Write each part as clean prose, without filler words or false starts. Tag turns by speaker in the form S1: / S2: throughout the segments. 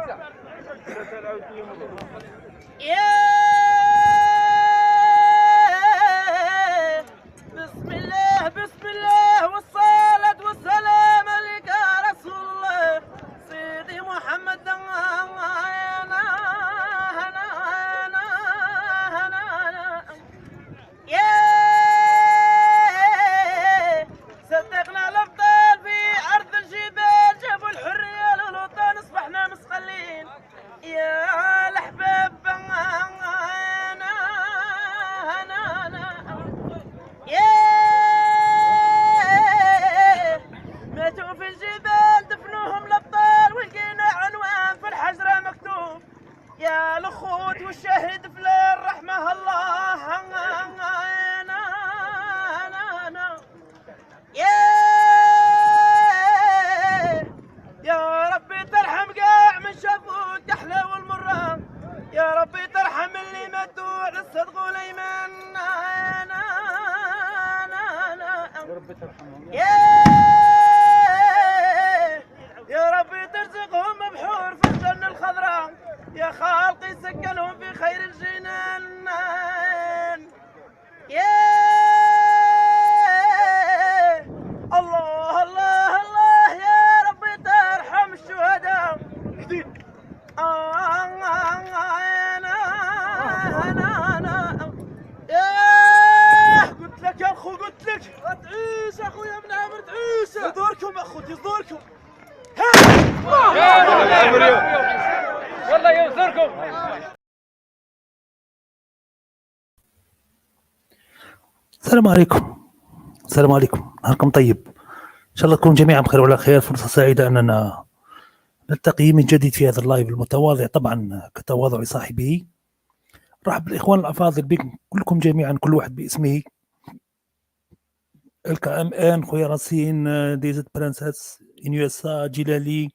S1: يا بسم الله بسم الله والصلاة والسلام عليك يا رسول الله سيدي محمد. يا صدقنا الأبطال في أرض الجبال جابوا الحرية للوطن أصبحنا مستقلين. يا الأحباب يا ماتوا في الجبال دفنوهم الأبطال ولقينا عنوان في الحجرة مكتوب يا الأخوت والشهيد فلان رحمه الله. يا ربي ترحم قاع من شافوا الكحلة والمرة، يا ربي ترحم اللي ماتوا على الصدق والإيمان.
S2: يا رب ترحمهم.
S1: يا ربي ترزقهم بحور في الجنة الخضراء، يا خالقي سكنهم في خير الجنان. الله الله الله يا ربي ترحم الشهداء. قلت لك يا اخو قلت لك تعيش اخويا من عمر تعيش. يزوركم اخوتي يزوركم.
S2: والله ينصركم.
S3: السلام عليكم. السلام عليكم، نهاركم طيب، ان شاء الله تكونوا جميعا بخير وعلى خير. فرصه سعيده اننا نلتقي من جديد في هذا اللايف المتواضع طبعا كتواضع لصاحبه. رحب بالاخوان الافاضل بكم كلكم جميعا، كل واحد باسمه. الكام ان خويا راسين ديزت برنسس انيوسا جلالي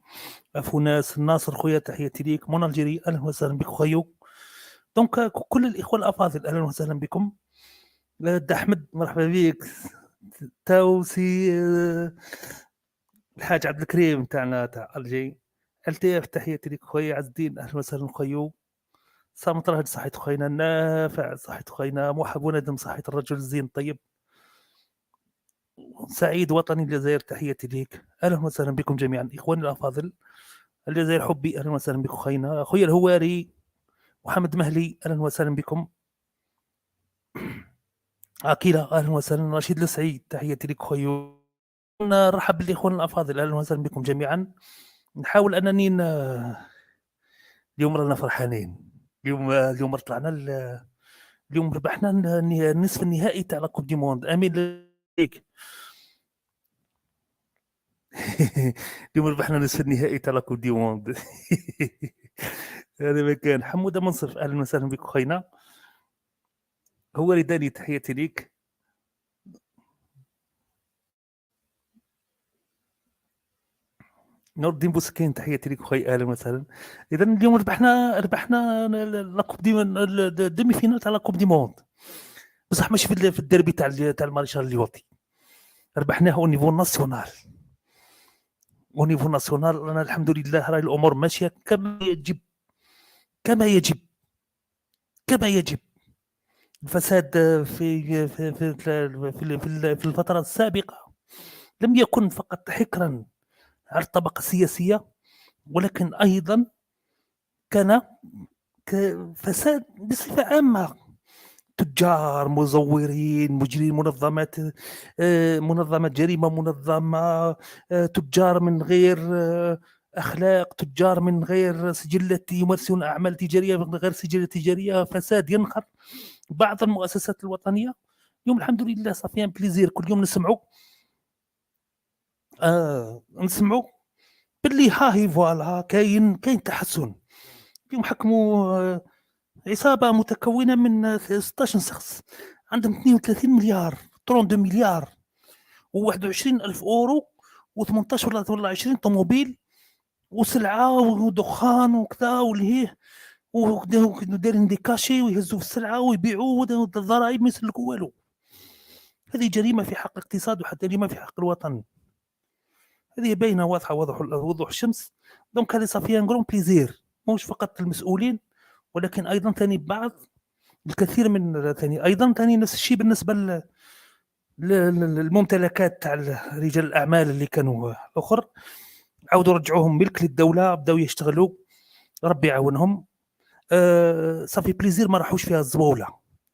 S3: افوناس الناصر خويا تحياتي ليك. منى الجيري اهلا وسهلا بك خيو. دونك كل الاخوه الافاضل اهلا وسهلا بكم. دا احمد مرحبا بك. تاوسي الحاج عبد الكريم تاعنا تاع الجي التيف تحياتي لك خويا عز الدين اهلا وسهلا خيو. صامت راهد صحيت خوينا نافع صحيت خوينا موحب وندم صحيت الرجل الزين طيب. سعيد وطني الجزائر تحياتي ليك اهلا وسهلا بكم جميعا اخواني الافاضل. الجزائر حبي اهلا وسهلا بكم خوينا. خويا الهواري محمد مهلي اهلا وسهلا بكم. عقيلة اهلا وسهلا. رشيد السعيد تحياتي لك خيو. نرحب بالاخوان الافاضل اهلا وسهلا بكم جميعا. نحاول انني اليوم رانا فرحانين. اليوم طلعنا اليوم ربحنا النصف النهائي تاع لا كوب دي موند. امين ليك. اليوم ربحنا نصف النهائي تاع لا كوب دي موند. هذا مكان حموده منصف اهلا وسهلا بك خوينا. هو رداني تحياتي ليك. نور الدين بوسكين تحياتي لك خويا اهلا وسهلا. اذا اليوم ربحنا لا كوب دي ديمي فينال تاع لا كوب دي موند، بصح ماشي في الديربي تاع المارشال ليوطي. ربحناه او نيفو ناسيونال. او نيفو ناسيونال انا الحمد لله راهي الامور ماشيه كما يجب كما يجب كما يجب. الفساد في في في في, في الفتره السابقه لم يكن فقط حكرا على الطبقه السياسيه، ولكن ايضا كان فساد بصفه عامه. تجار مزورين مجرمين منظمات جريمه منظمه، تجار من غير اخلاق، تجار من غير سجلات يمارسون اعمال تجاريه من غير سجلات تجاريه. فساد ينخر بعض المؤسسات الوطنيه. اليوم الحمد لله صافي بليزير كل يوم نسمعوا باللي هاهي فوالا كاين تحسن. اليوم حكموا عصابه متكونه من 16 شخص عندهم 32 مليار 32 مليار و21 الف اورو و18 ولا 20 طوموبيل وسلعه ودخان وكذا واللي هي ودايرين دي كاشي ويهزوا في السلعه ويبيعوا الضرائب ما يسلكوا والو. هذه جريمه في حق الاقتصاد وحتى جريمه في حق الوطن. هذه باينه واضحه وضوح الشمس. دونك هذه صافيه نقولوا بليزير مش فقط المسؤولين، ولكن ايضا ثاني بعض الكثير من ثاني ايضا ثاني نفس الشيء بالنسبه للممتلكات تاع رجال الاعمال اللي كانوا الاخر، عاودوا رجعوهم ملك للدوله، بداو يشتغلوا، ربي يعاونهم. صافي بليزير ما راحوش فيها الزواوله،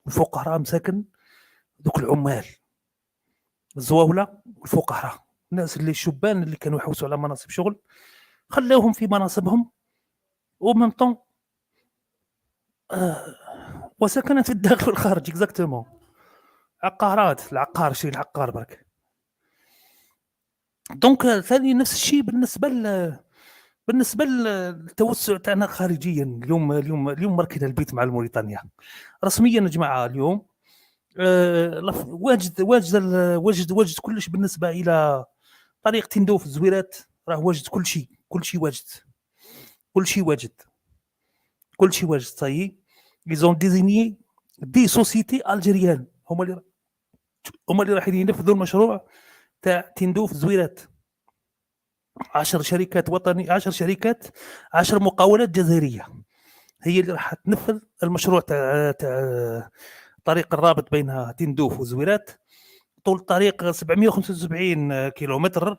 S3: الفقراء مساكن، دوك العمال الزواوله والفقراء، الناس اللي الشبان اللي كانوا يحوسوا على مناصب شغل خلاوهم في مناصبهم، ومن طون وسكنت في الداخل والخارج اكزاكتومون. عقارات، العقار شي العقار برك. دونك ثاني نفس الشيء بالنسبه للتوسع تاعنا خارجيا. اليوم مركنا البيت مع موريتانيا رسميا يا جماعه. اليوم واجد كلش بالنسبه الى طريق تندوف الزويرات، راه واجد كل شيء واجد. صاي ليزون ديزيني دي سوسيتي الجيريان، هما اللي راح ينفذوا المشروع تاع تندوف زويرات. 10 شركات وطني، 10 شركات، 10 مقاولات جزائريه هي اللي راح تنفذ المشروع تاع طريق الرابط بين تندوف وزويرات. طول الطريق 775 كيلومتر.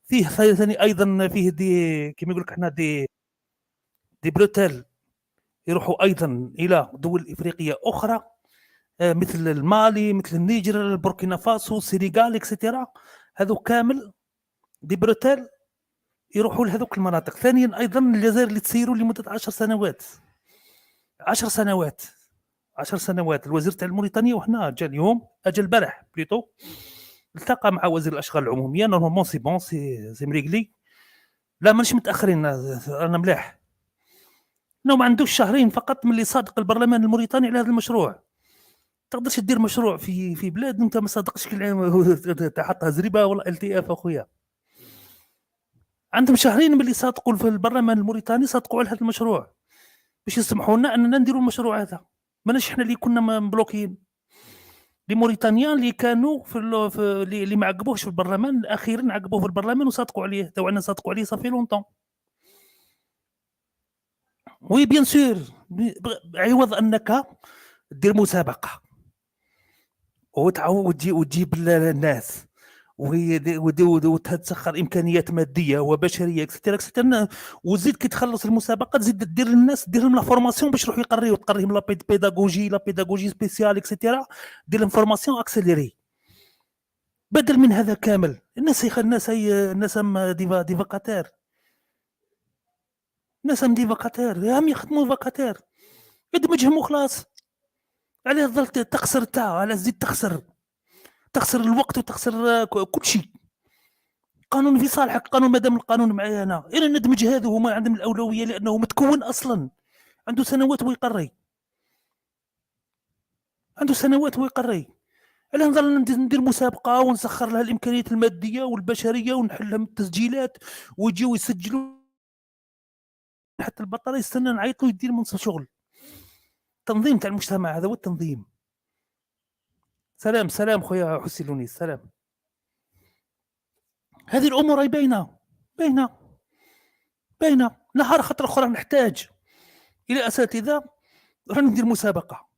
S3: فيه ثاني ايضا فيه دي كما يقول لك احنا دي بروتيل يروحوا ايضا الى دول افريقيه اخرى، مثل المالي، مثل النيجر، بوركينا فاسو، السنغال اكسترا. هذو كامل دي بروتيل يروحوا لهذوك المناطق. ثانيا ايضا الجزائر اللي تسيروا لمده 10 سنوات 10 سنوات 10 سنوات. الوزير تاع موريتانيا وهنا جا اليوم، اجى البارح بليتو، التقى مع وزير الاشغال العموميه. نورمالمون سي بون سي مريغلي، لا مانيش متاخرين، انا ملاح. انه ما عندوش شهرين فقط من اللي صادق البرلمان الموريتاني على هذا المشروع. تقدرش دير مشروع في بلاد انت ما صادقش تحطها زريبه ولا LTF اخويا. عندهم شهرين من اللي صادقوا في البرلمان الموريتاني، صادقوا على هذا المشروع باش يسمحوا لنا اننا نديروا المشروع هذا. ماناش احنا اللي كنا مبلوكين. لي موريتانيان اللي كانوا اللي ما عقبوهش في البرلمان، اخيرا عقبوه في البرلمان وصادقوا عليه. تو عندنا صادقوا عليه صافي لونطون. وي بيان سور، عوض انك دير مسابقه وتجيب الناس وتسخر امكانيات ماديه وبشريه اكسترا، وزيد كي تخلص المسابقه تزيد دير للناس، دير لهم لا فورماسيون باش يروحوا يقريو، تقريهم لا بيداغوجي سبيسيال اكسترا، دير لهم فورماسيون اكسيليري. بدل من هذا كامل الناس دي فاكاتير، هم يخدموا فاكاتير، ادمجهم وخلاص. عليه تظل تخسر على تزيد تخسر الوقت وتخسر كل شيء. قانون في صالحك، قانون مادام القانون معايا انا، الا ندمج هذا هما عندهم الاولويه لانه متكون اصلا عنده سنوات ويقري، علاه نظل ندير مسابقه ونسخر لها الامكانيات الماديه والبشريه ونحل لهم التسجيلات ويجيو يسجلوا حتى البطل يستنى نعيط له يدير منصب شغل. تنظيم تاع المجتمع، هذا هو التنظيم. سلام خويا حسين لونيس، سلام. هذه الامور باينه. نهار خطر اخرى نحتاج الى اساتذه، راني ندير مسابقه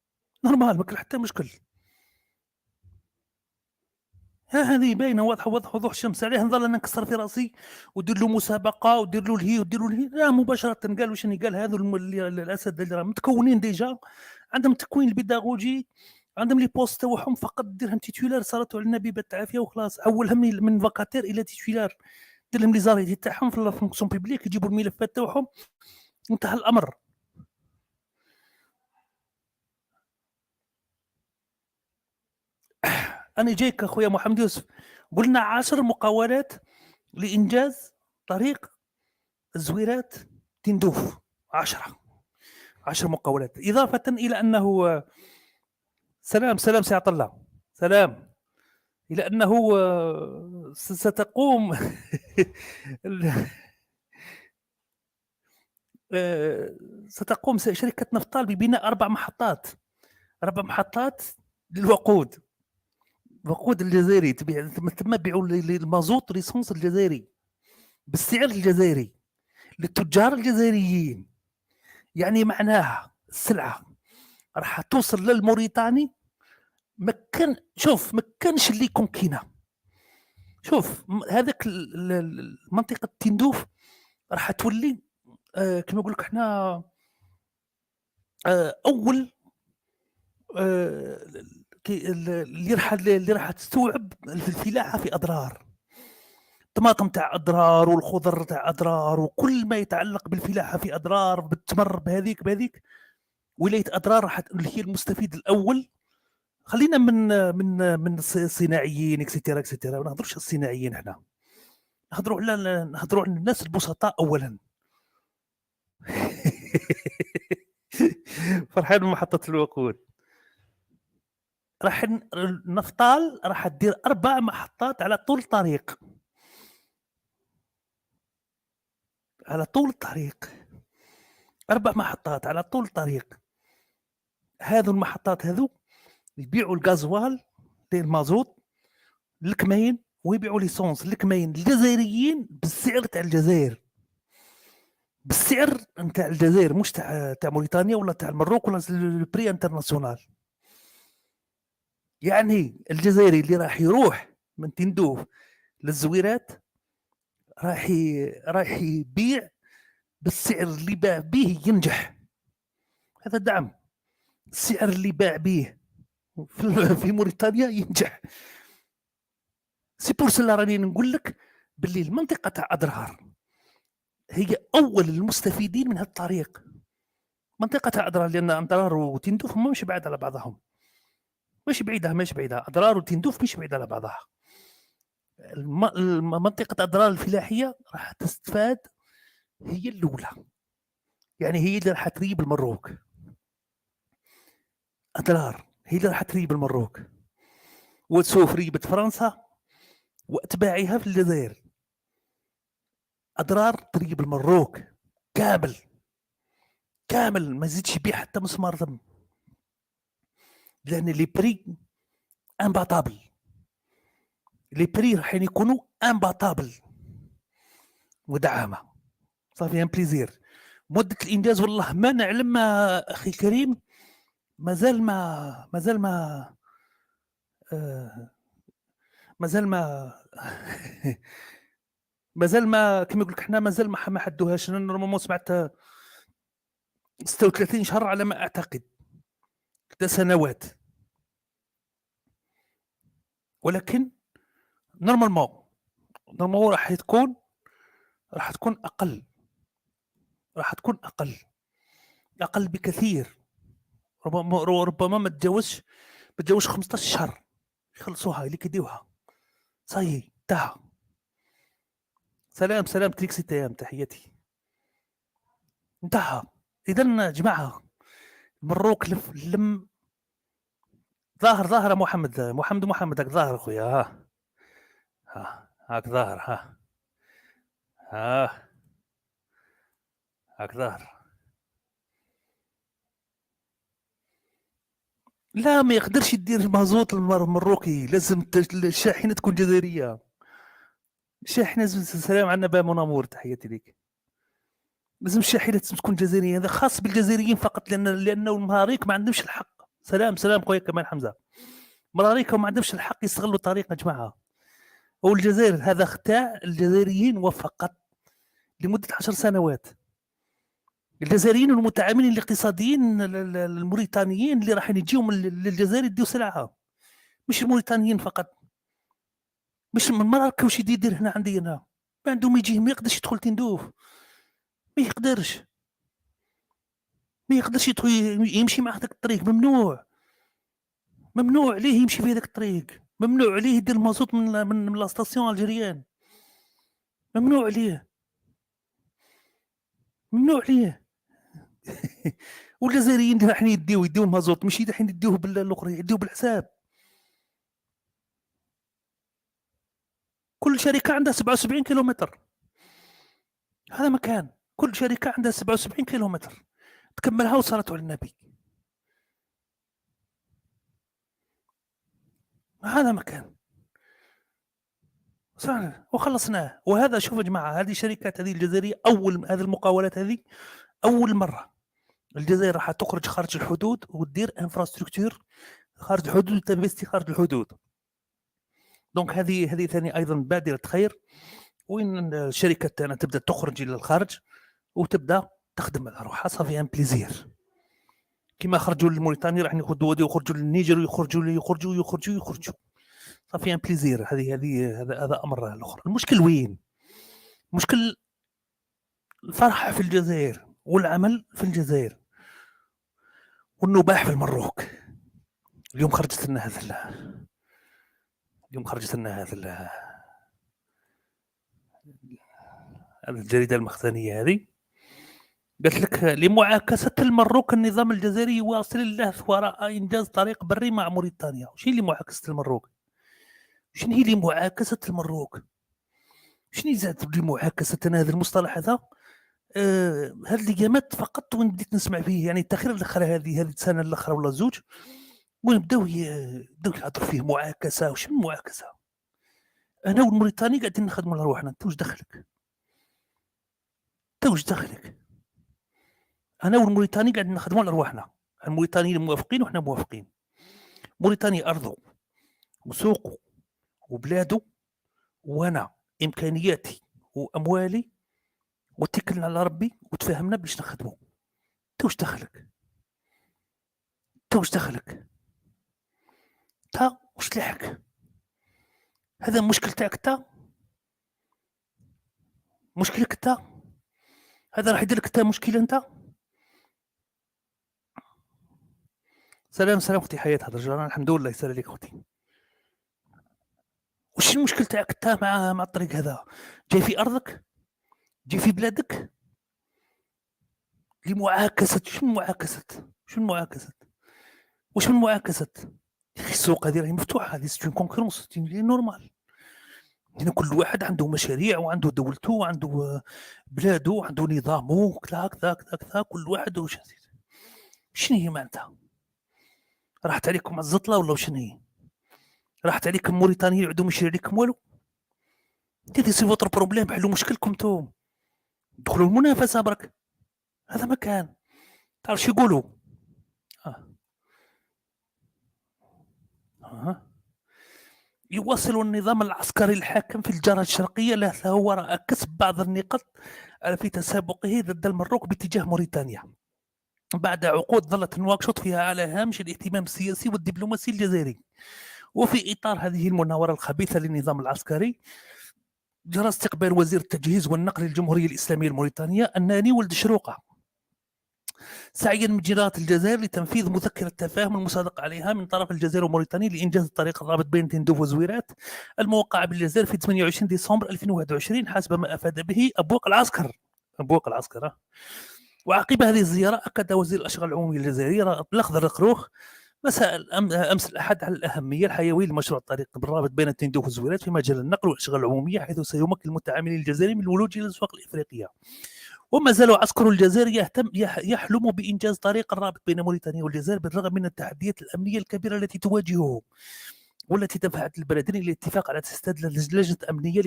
S3: نورمال، ما كان حتى مشكل. هذه باينه واضحه وضوح الشمس. عليه نظل انا نكسر في راسي ودير له مسابقه ودير له الهي لا، مباشره قال واش قال. هذو الاساتذه اللي راه متكونين ديجا، عندهم تكوين البيداغوجي، عندهم لي بوست تاعهم، فقط ديرهم تيتولار صارت على النبي بالعافيه وخلاص. حولهم من فاكاتير الى تيتولار، دير لهم لي زاريتي تاعهم في الفونكسيون بوبليك، يجيبوا الملفات تاعهم، انتهى الامر. انا جايك اخويا محمد يوسف، قلنا 10 مقاولات لانجاز طريق الزويرات تندوف. 10 مقاولات، اضافه الى انه سلام سي عطا الله، سلام، الى انه ستقوم ستقوم شركه نفطال ببناء 4 محطات للوقود الجزائري. تم بيعوا المازوت ريسونس الجزائري بالسعر الجزائري. للتجار الجزائريين. يعني معناها السلعه راح توصل للموريتاني. ما كانش اللي يكون كاينه. شوف هذاك منطقه تندوف راح تولي كما نقول لك حنا اول اللي راح تستوعب الفلاحه في اضرار. الطماطم تاع اضرار والخضر تاع اضرار وكل ما يتعلق بالفلاحه في اضرار بتمر بهذيك ولايه اضرار راح هي المستفيد الاول. خلينا من الصناعيين اكسيتيرا ما نهضروش الصناعيين، احنا نهضروا على الناس البسطاء اولا. فرحان بمحطه الوقود. راح نفطال راح تدير 4 محطات على طول الطريق، على طول الطريق 4 محطات على طول الطريق. هذو المحطات هذو يبيعوا الغازوال المازوت الكمين ويبيعوا ليسونس الكمين الجزائريين بالسعر تاع الجزائر، بالسعر نتاع الجزائر مش تاع موريتانيا ولا تاع المروك ولا البري انترناسيونال. يعني الجزائري اللي راح يروح من تندوف للزويرات راح يبيع بالسعر اللي باع به ينجح. هذا دعم. السعر اللي باع به في موريتانيا ينجح. سي بور سلا راني نقول لك باللي المنطقه تاع اضرار هي اول المستفيدين من هذا الطريق. منطقه تاع اضرار لان اضرار وتندوف مش بعاد على بعضهم، مش بعيده اضرار وتندوف مش بعيده على بعضها. منطقه اضرار الفلاحيه راح تستفاد هي الاولى، يعني هي اللي راح تريب المروك. اضرار هي اللي راح تريب المروك وتسوف ريبه فرنسا واتباعها في الجزائر. اضرار تريب المروك كامل ما يزيدش يبيع حتى مسمار ذم، لان لي بري امباتابل، لي بري راح يكونوا امباتابل ودعامه. صافي ان بليزير. مده الانجاز والله ما نعلم اخي الكريم، مازال ما مازال ما كما يقول لك حنا مازال ما حدوهاش. انا نورمالمون سمعت 36 شهر على ما اعتقد 3 سنوات، ولكن نورمالمون راح تكون اقل، راح تكون اقل بكثير. ربما ما تجاوزش 15 شهر يخلصوها اللي كيديوها. صاي انتهى. سلام تريكسي تيام تحياتي. انتهى. اذا جماعه مروك لم ظاهر محمد هاك ظاهر اخويا. هاك ظاهر هاك ظاهر. لا ما يقدرش يدير مازوت المروكي، لازم الشاحنه تكون جزائريه. شاحنه سلام على النبي منامور تحياتي ليك. لازم الشاحنه تكون جزائريه، هذا خاص بالجزائريين فقط، لانه المراريك ما عندهمش الحق. سلام خويا كمال حمزه. مراريك ما عندهمش الحق يستغلوا طريق يا جماعه. والجزائر هذا اختاع الجزائريين وفقط لمده 10 سنوات. الجزائريين والمتعاملين الاقتصاديين الموريتانيين اللي راح يجيهم للجزائر يديو سلعه، مش الموريتانيين فقط. مش من مراكش واش يدير هنا عندي انا، ما عنده ما يجيه، ما يقدرش يدخل تندوف، ما يقدرش يدخل يمشي مع هذاك الطريق. ممنوع عليه يمشي في هذاك الطريق، ممنوع عليه يدير المازوت من لا ستاسيون الجيريان، ممنوع عليه والجزائريين اللي راح يديو المازوت ماشي راح يديوه بالاخرى، يديوه بالحساب. كل شركه عندها 77 كيلومتر، هذا مكان كل شركه عندها 77 كيلومتر تكملها وصلت على النبي. هذا مكان صح وخلصناه. وهذا شوف يا جماعه، هذه شركات هذه الجزائريه هذه المقاولات هذه اول مره الجزائر راح تخرج خارج الحدود ودير انفراستركتور خارج الحدود وتنفيستي خارج الحدود. دونك هذه ثاني ايضا بادره خير، وين الشركات تاعنا تبدا تخرج الى الخارج وتبدا تخدم على روحها. صافي ان بليزير كما خرجوا لموريتانيا راح يخرجوا للنيجر ويخرجوا صافي ان بليزير. هذا امر الاخر. المشكل وين؟ المشكل الفرحه في الجزائر والعمل في الجزائر والنباح في المروك. اليوم خرجت لنا هذه الجريده المخزنيه هذه قالت لك لمعاكسه المروك النظام الجزائري يواصل اللهث وراء انجاز طريق بري مع موريتانيا. شنو اللي معاكسه المروك؟ شنو هي اللي معاكسه المروك؟ شنو زاد معاكسه هذا المصطلح هذا؟ هاد الايامات فقط وين بديت نسمع فيه، يعني التاخير الاخر هذه السنه الاخرى ولا زوج، وين بداو يهضروا فيه معاكسه. وشنو معاكسه؟ انا والموريتاني قاعدين نخدموا على روحنا، انت واش دخلك؟ انا والموريتاني قاعدين نخدموا على رواحنا. الموريتانيين موافقين وحنا موافقين. موريتانيا ارضه وسوقه وبلاده، وانا امكانياتي واموالي واتكلنا على ربي وتفاهمنا باش نخدموا. انت واش دخلك؟ تا واش لحق؟ هذا مشكل تاعك تا، مشكلك تا، هذا راح يدير لك تا مشكله انت. سلام اختي حياة هضر الحمد لله يسهل عليك اختي. وش المشكل تاعك انت مع الطريق هذا؟ جاي في ارضك، جاي في بلادك لمعاكسه. شنو معاكسه؟ واش من معاكسه؟ يا اخي السوق هذه راهي مفتوحه، هذه ستون كونكورونس نورمال. هنا كل واحد عنده مشاريع وعنده دولته وعنده بلاده وعنده نظامه كذا كل واحد وش. شنو هي معناتها؟ راحت عليكم الزطله ولا شنو هي؟ راحت عليكم موريتانيا يعدوا مش عليكم والو؟ تي سي فوتر بروبليم، حلوا مشكلكم نتوما، دخلوا المنافسه برك. هذا ما كان تعرف شو يقولوا؟ يواصل النظام العسكري الحاكم في الجارة الشرقية لهثه وراء كسب بعض النقاط في تسابقه ضد المروك باتجاه موريتانيا بعد عقود ظلت نواكشوط فيها على هامش الاهتمام السياسي والدبلوماسي الجزائري. وفي إطار هذه المناورة الخبيثة للنظام العسكري جرى استقبال وزير التجهيز والنقل الجمهورية الإسلامية الموريتانية الناني ولد شروقة سعيا من جهات الجزائر لتنفيذ مذكرة تفاهم المصادقة عليها من طرف الجزائر وموريتانيا لإنجاز الطريق الرابط بين تندوف وزويرات الموقعة بالجزائر في 28 ديسمبر 2021 حسب ما أفاد به أبوق العسكر. وعقب هذه الزيارة أكد وزير الأشغال العمومية الجزائري الأخضر القروخ مساء أمس الأحد على الأهمية الحيوية لمشروع الطريق بالرابط بين تندوف وزويرات في مجال النقل والأشغال العمومية، حيث سيمكن المتعاملين الجزائريين من الولوج إلى الأسواق الإفريقية. وما زال عسكر الجزائر يحلم بإنجاز طريق الرابط بين موريتانيا والجزائر بالرغم من التحديات الأمنية الكبيرة التي تواجهه، والتي دفعت البلدين إلى الاتفاق على تسديد لجنة أمنية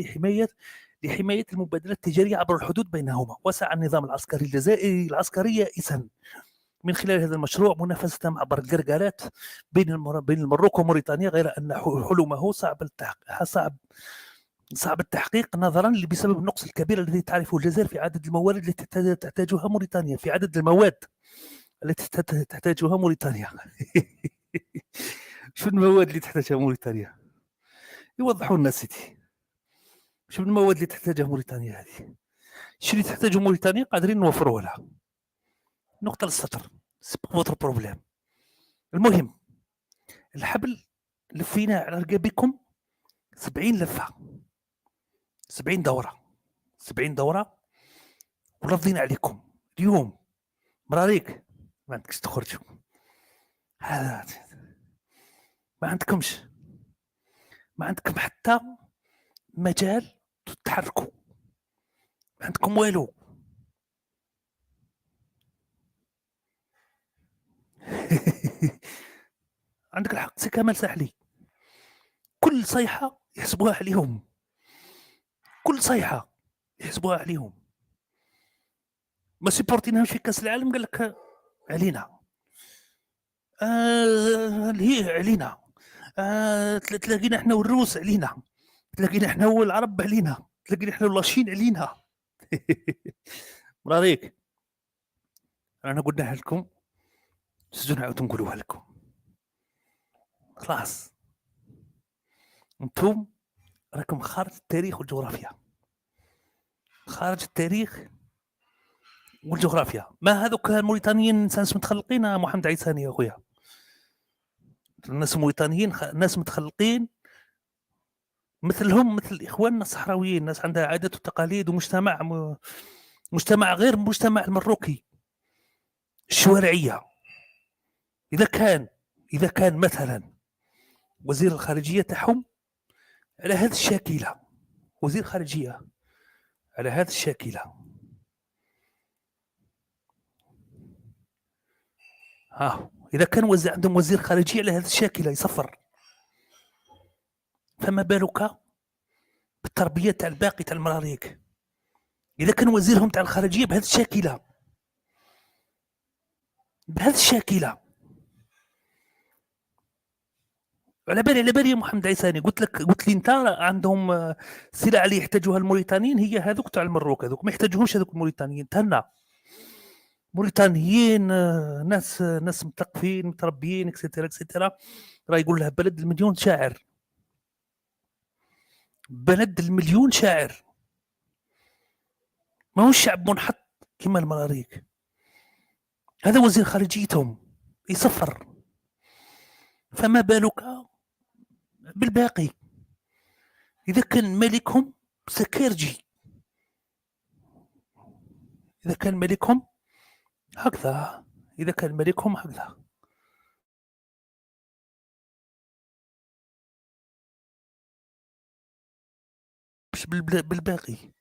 S3: لحماية المبادلات التجارية عبر الحدود بينهما. وسعى النظام العسكري الجزائري يائسا من خلال هذا المشروع منافسة عبر القرقارات بين المروك وموريتانيا، غير أن حلمه صعب التحقيق نظرا بسبب النقص الكبير الذي تعرفه الجزائر في عدد الموارد التي تحتاجها موريتانيا شو المواد اللي تحتاجها موريتانيا؟ يوضحوا لنا سيدي شو المواد اللي تحتاجها موريتانيا هذه؟ شو اللي تحتاجه موريتانيا قادرين نوفروه لها. نقطة للسطر، سي با فوتر بروبليم. المهم الحبل لفينا على رقابكم 70 لفة، 70 دورة ورضينا عليكم. اليوم مراريك ما عندكش تخرجوا، هذا ما عندكم حتى مجال تتحركوا، ما عندكم والو. عندك الحق سي كمال ساحلي، كل صيحة يحسبوها عليهم. كل صيحه يحسبوها عليهم. ما سيبورتيناهمش في كاس العالم، قال لك علينا، هي علينا، تلاقينا احنا والروس علينا، تلاقينا احنا والعرب علينا، تلاقينا احنا واللاشين علينا. مراريك انا قلناها لكم، سجون نعاود نقولوها لكم. خلاص انتم راكم خارج التاريخ والجغرافيا، خارج التاريخ والجغرافيا. ما هذوك الموريتانيين ناس متخلقين محمد عيساني يا خويا، الناس الموريتانيين ناس متخلقين مثلهم مثل اخواننا الصحراويين، ناس عندها عادات وتقاليد ومجتمع غير المجتمع المروكي الشوارعيه. اذا كان مثلا وزير الخارجيه تاعهم على هذه الشاكله، وزير خارجيه على هذه الشاكله، اذا كان عندهم وزير خارجيه على هذه الشاكله يصفر، فما بالك بالتربيه تاع الباقي تاع المراريك؟ اذا كان وزيرهم تاع الخارجيه بهذه الشاكله، على بالي يا محمد عيساني، قلت لي انت عندهم سلع اللي يحتاجوها الموريتانيين هي هذوك تاع المروك، هذوك ما يحتاجوهمش هذوك الموريتانيين. تهنا موريتانيين ناس مثقفين متربيين اكسترا. راه يقول لها بلد المليون شاعر، بلد المليون شاعر، ما هو الشعب منحط كما المراريك. هذا وزير خارجيتهم يصفر، فما بالك بالباقي؟ إذا كان ملكهم سكرجي، إذا كان ملكهم هكذا، مش بالباقي.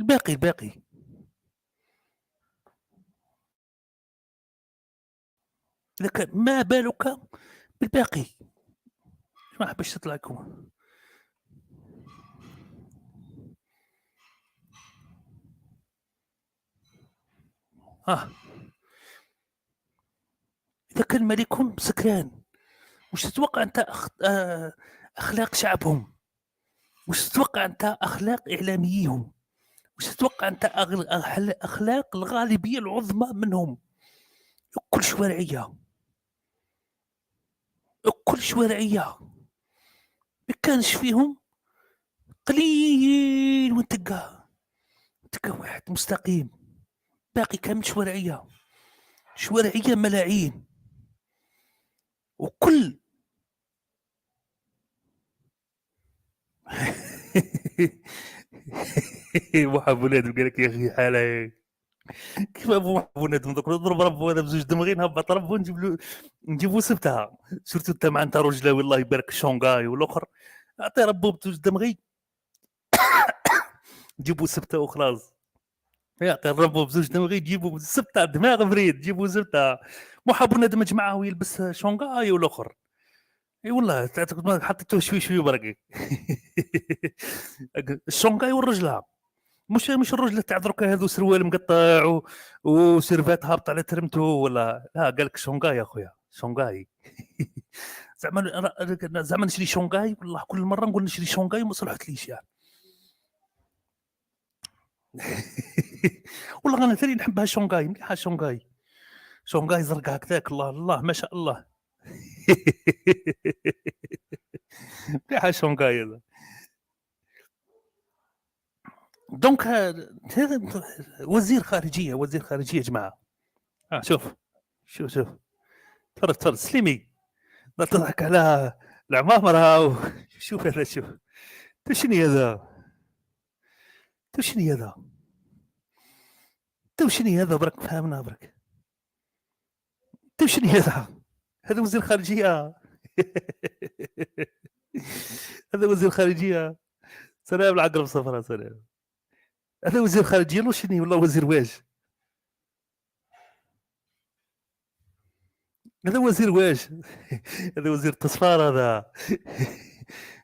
S3: الباقي إذا كان، ما بالك بالباقي؟ ما حبش تطلع لكم. إذا كان ملكهم سكران، وش تتوقع أنت أخلاق شعبهم؟ وش تتوقع أنت أخلاق إعلاميهم؟ وش تتوقع أنت أخلاق الغالبية العظمى منهم؟ كل شوارعية ما كانش فيهم قليل وين تلقى واحد مستقيم، باقي كامل شوارعية ملاعين. وكل واحد بنادم قال لك يا اخي حاله كيف ابو بنادم نضرب ربو هذا بزوج دمغي، نهبط ربو نجيبو سبتها. شفتو انت مع انت رجله والله يبارك شونغاي والاخر، اعطي ربو بزوج دمغي جيبو سبته وخلاص. يعطي ربو بزوج دمغي جيبو سبته، دماغ مريض جيبو سبته. محا بنادم جمعه ويلبس شونغاي والاخر، اي والله حطيته شوي برقي. الشونغاي والرجله، مش الرجله تاع دركا هذو سروال مقطع وسيرفات هابط على ترمتو ولا لا، قال لك شونغاي يا خويا شونغاي. زعما نشري شونغاي، والله كل مره نقول نشري شونغاي وما صلحتليش يعني. والله انا ثاني نحبها شونغاي، مليحه شونغاي زرقاء هكذاك، الله ما شاء الله. مليحه شونغاي هذا. دونك وزير خارجيه يا جماعه. شوف تفرج سليمي لا تضحك على العمامره شوف هذا، شوف شنو هذا برك فهمنا برك. شنو هذا وزير خارجيه. هذا وزير خارجيه. سلام العقرب صفراء سلام. هذا وزير خارجيه لو شنو والله وزير واش؟ هذا وزير واش؟ هذا وزير تصفار هذا.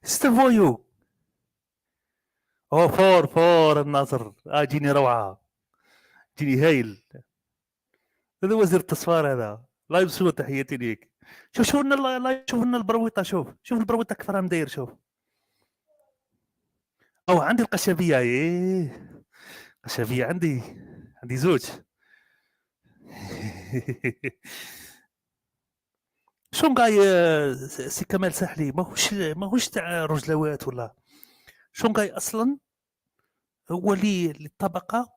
S3: ستافويو هو فور الناصر جيني روعه، جيني هايل. هذا وزير التصفار هذا، لا يبسلو تحياتي ليك. شوف لنا شوف لنا البرويطه، شوف البرويطه كيف راه مداير. شوف او عندي القشبيه، قشبيه عندي زوج. شونغاي سي كمال ساحلي ماهوش تاع رجلوات ولا. شونغاي اصلا هو للطبقه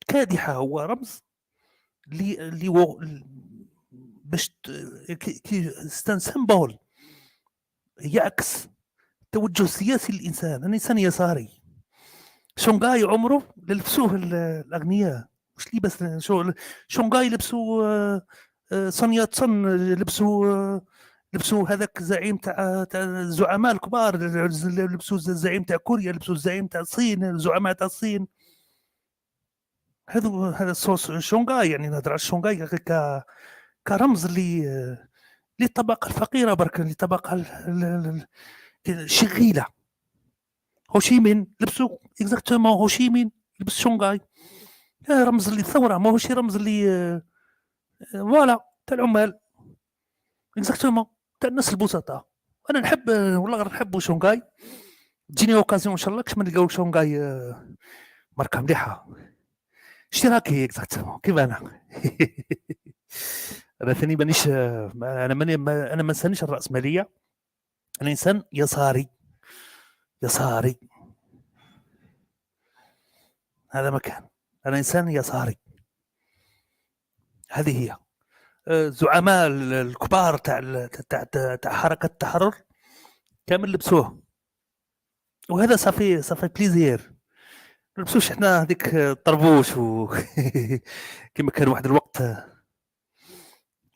S3: كادحه، هو رمز باش ستان سيمبول يعكس التوجه السياسي للانسان. انا انسان يساري. شونغاي عمره لبسوه الاغنياء، مش لبس شونغاي لبسوا صنيا تصن، لبسوا هذاك زعيم تاع الزعماء الكبار، لبسوا الزعيم تاع كوريا، لبسوا الزعيم تاع الصين، الزعماء تاع الصين. هذا الصوص شونغاي، يعني نهضر على شونغاي كرمز للطبقه الفقيره برك، للطبقه الشغيله. هوشيمين لبسوا اكزاكتومون، هوشيمين لبس شونغاي، رمز للثوره، ماهوش رمز فوالا تاع العمال اكزاكتومون، تاع الناس البسطاء. انا نحب والله نحب شونغاي. تجيني اوكازيون ان شاء الله كش ما نلقاو شونغاي ماركه مليحه اشتراكي اكزاكتومون كيما انا. انا ثاني مانيش انا ما انسانيش الراسماليه، انا انسان يساري. هذا مكان، انا انسان يساري. هذه هي زعماء الكبار تاع حركه التحرر كامل لبسوه، وهذا صافي بليزير. ما لبسوش حنا هذيك طربوش كما كان واحد الوقت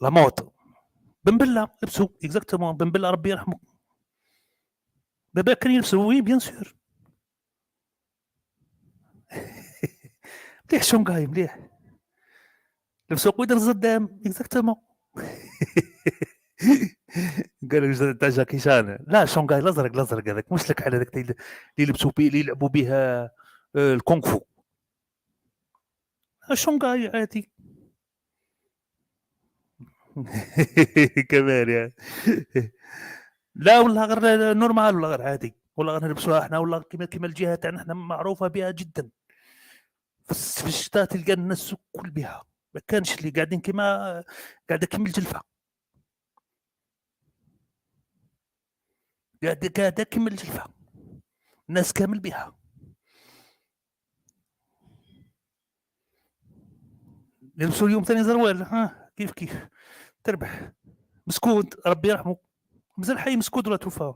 S3: لا موت. بنبله لبسوا اكزاكتومون، بنبله ربي يرحمه، بابا كان يلبسوا وي بيان سور. مليح شونغاي مليح، لبسوا قويدر الزدام اكزاكتومون. قالوا تاع جاكي شان، لا شونغاي الازرق هذاك، مش لك على هذاك اللي لبسوا بيه، اللي يلعبوا بها الكونغ فو. شونغاي عادي. كمان يعني لا والله غير نورمال، ولا غير عادي، ولا غير نلبسوها احنا، ولا كيما الجهه تاعنا احنا معروفه بها جدا. في الشتاء تلقى الناس كل بها، ما كانش اللي قاعدين قاعده كيما الجلفه، قاعده كيما الجلفه، الناس كامل بها. لبسوا اليوم ثاني زروال، ها كيف تربح. مسكوت ربي يرحمه، مازال حي مسكوت ولا توفى؟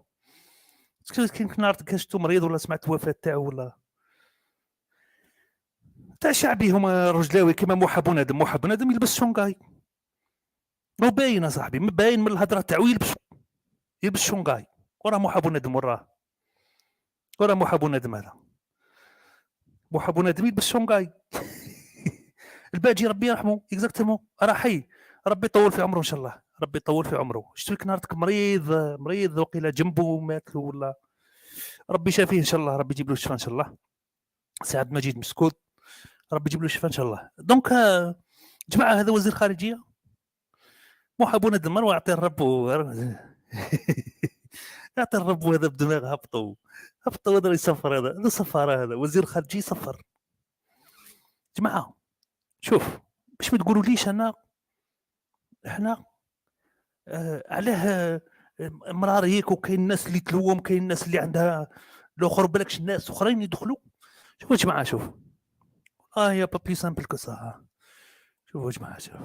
S3: كاين نهار شفتو مريض ولا سمعت الوفاه تاعو ولا تاع شعبي. هما رجلاوي كيما موحى بنادم يلبس شونغاي، مو باين اصاحبي، باين من الهضره تاعو يلبس شونغاي، وراه موحى بنادم، وراه موحى بنادم، هذا موحى بنادم يلبس شونغاي. الباجي ربي يرحمه اكزاكتومون راه حي، ربي يطول في عمره ان شاء الله، ربي يطول في عمره. شفتو لك نهارك مريض وقيله جنبه ماكلو ولا، ربي يشافيه ان شاء الله، ربي يجيب له الشفاء ان شاء الله. سعد مجيد مسكوت، ربي يجيب له الشفاء ان شاء الله. دونك جماعه هذا وزير خارجيه موحى بنادم، مروه يعطي الرب يعطي الرب، هذا بدماغ هبطوا هذا يسفر، هذا سفاره، هذا وزير خارجي سفر. جماعه شوف، باش ما تقولوليش احنا علاه مراريك، وكاين الناس اللي تلوم، كاين الناس اللي عندها الاخر، بالكش الناس اخرين يدخلوا. شوفوا يا جماعه، شوف يا با بلي سامبل كو سا. شوفوا يا جماعه، شوف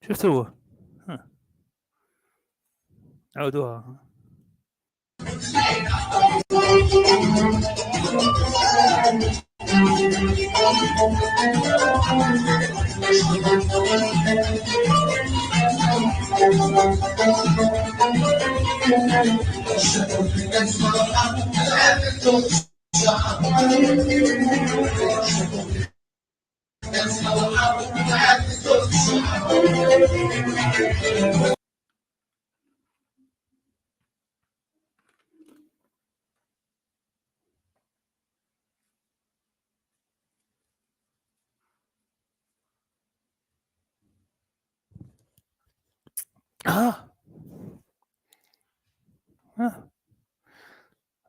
S3: شفتوه؟ عودوها.